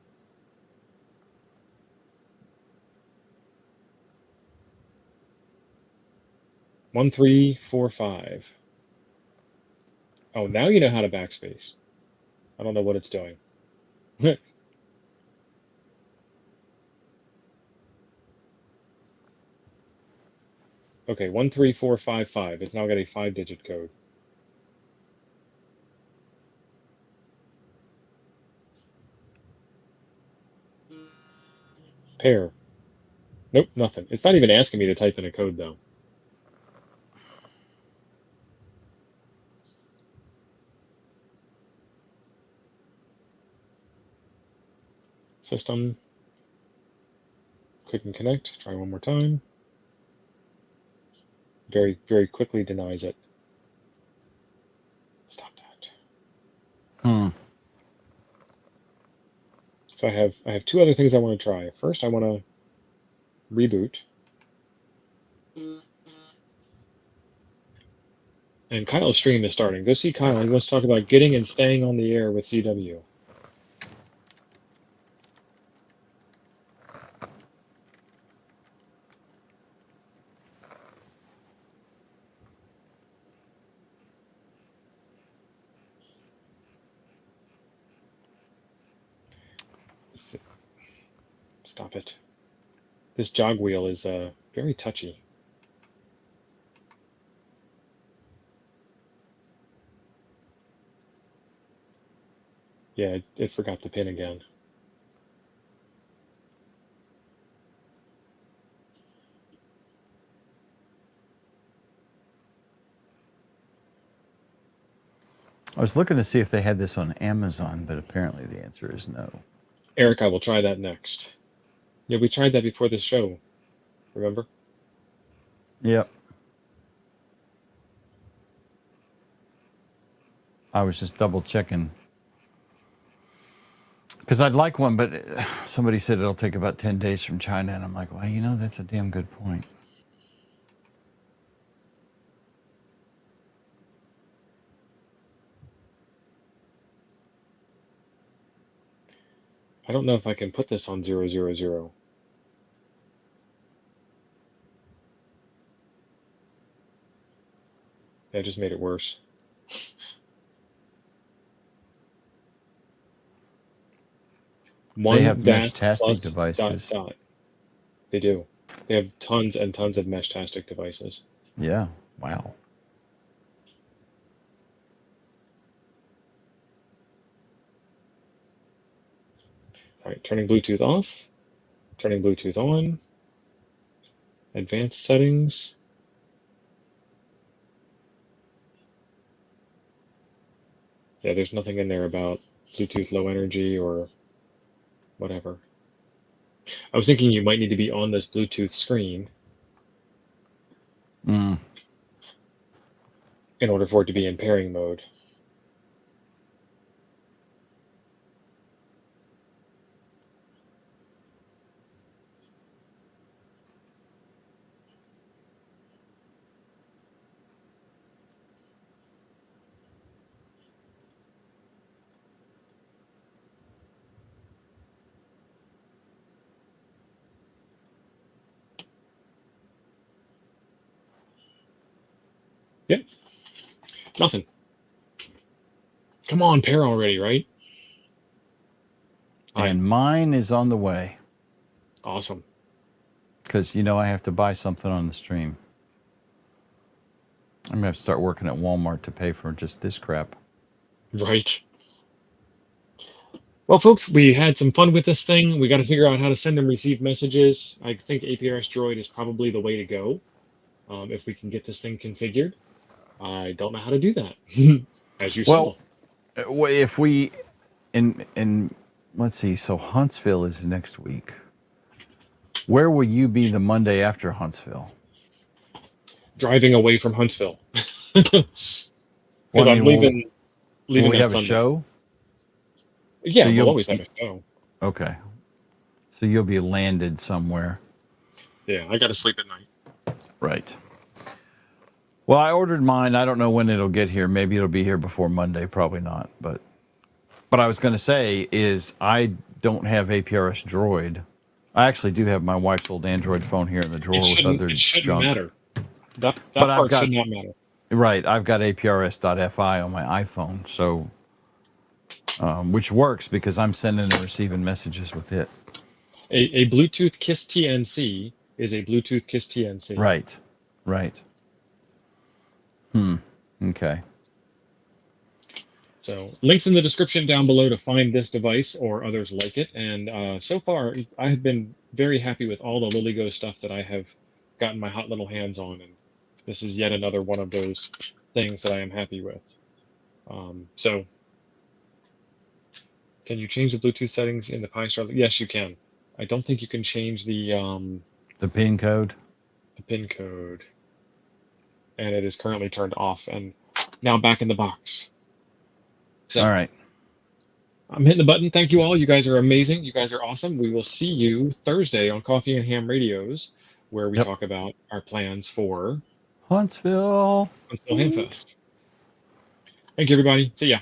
One, 3, 4, 5. Oh, now you know how to backspace. I don't know what it's doing. Okay, 13455. It's now got a 5-digit code. Pair. Nope, nothing. It's not even asking me to type in a code, though. System. Click and connect. Try one more time. Very, very quickly denies it. Stop that. So I have two other things I want to try. First, I want to reboot. And Kyle's stream is starting. Go see Kyle. He wants to talk about getting and staying on the air with CW. Stop it. This jog wheel is very touchy. Yeah, it forgot the pin again. I was looking to see if they had this on Amazon, but apparently the answer is no. Eric, I will try that next. Yeah, we tried that before the show. Remember? Yep. I was just double checking. Because I'd like one, but somebody said it'll take about 10 days from China. And I'm like, well, you know, that's a damn good point. I don't know if I can put this on 000. I just made it worse. They have mesh-tastic devices. Dot. They do. They have tons and tons of mesh-tastic devices. Yeah. Wow. All right, turning Bluetooth off, turning Bluetooth on, advanced settings. Yeah, there's nothing in there about Bluetooth low energy or whatever. I was thinking you might need to be on this Bluetooth screen in order for it to be in pairing mode. Yep. Nothing. Come on, pair already, right? And mine is on the way. Awesome. Because, you know, I have to buy something on the stream. I'm going to have to start working at Walmart to pay for just this crap. Right. Well, folks, we had some fun with this thing. We got to figure out how to send and receive messages. I think APRS Droid is probably the way to go if we can get this thing configured. I don't know how to do that, as you saw. Well, if we, in let's see, so Huntsville is next week. Where will you be the Monday after Huntsville? Driving away from Huntsville. Because I'm leaving will we that have Sunday. A show? Yeah, so we'll always have a show. Okay. So you'll be landed somewhere. Yeah, I got to sleep at night. Right. Well, I ordered mine. I don't know when it'll get here. Maybe it'll be here before Monday. Probably not. But what I was going to say is I don't have APRS Droid. I actually do have my wife's old Android phone here in the drawer with other junk. It shouldn't matter. That part should not matter. Right. I've got APRS.FI on my iPhone, so which works because I'm sending and receiving messages with it. A Bluetooth KISS TNC is a Bluetooth KISS TNC. Right. Right. Okay. So links in the description down below to find this device or others like it. And so far, I have been very happy with all the LilyGo stuff that I have gotten my hot little hands on. And this is yet another one of those things that I am happy with. So Can you change the Bluetooth settings in the Pi-Star? Yes, you can. I don't think you can change the pin code. The pin code. And it is currently turned off and now back in the box. So, all right. I'm hitting the button. Thank you all. You guys are amazing. You guys are awesome. We will see you Thursday on Coffee and Ham Radios, where we talk about our plans for Huntsville Hamfest. Thank you, everybody. See ya.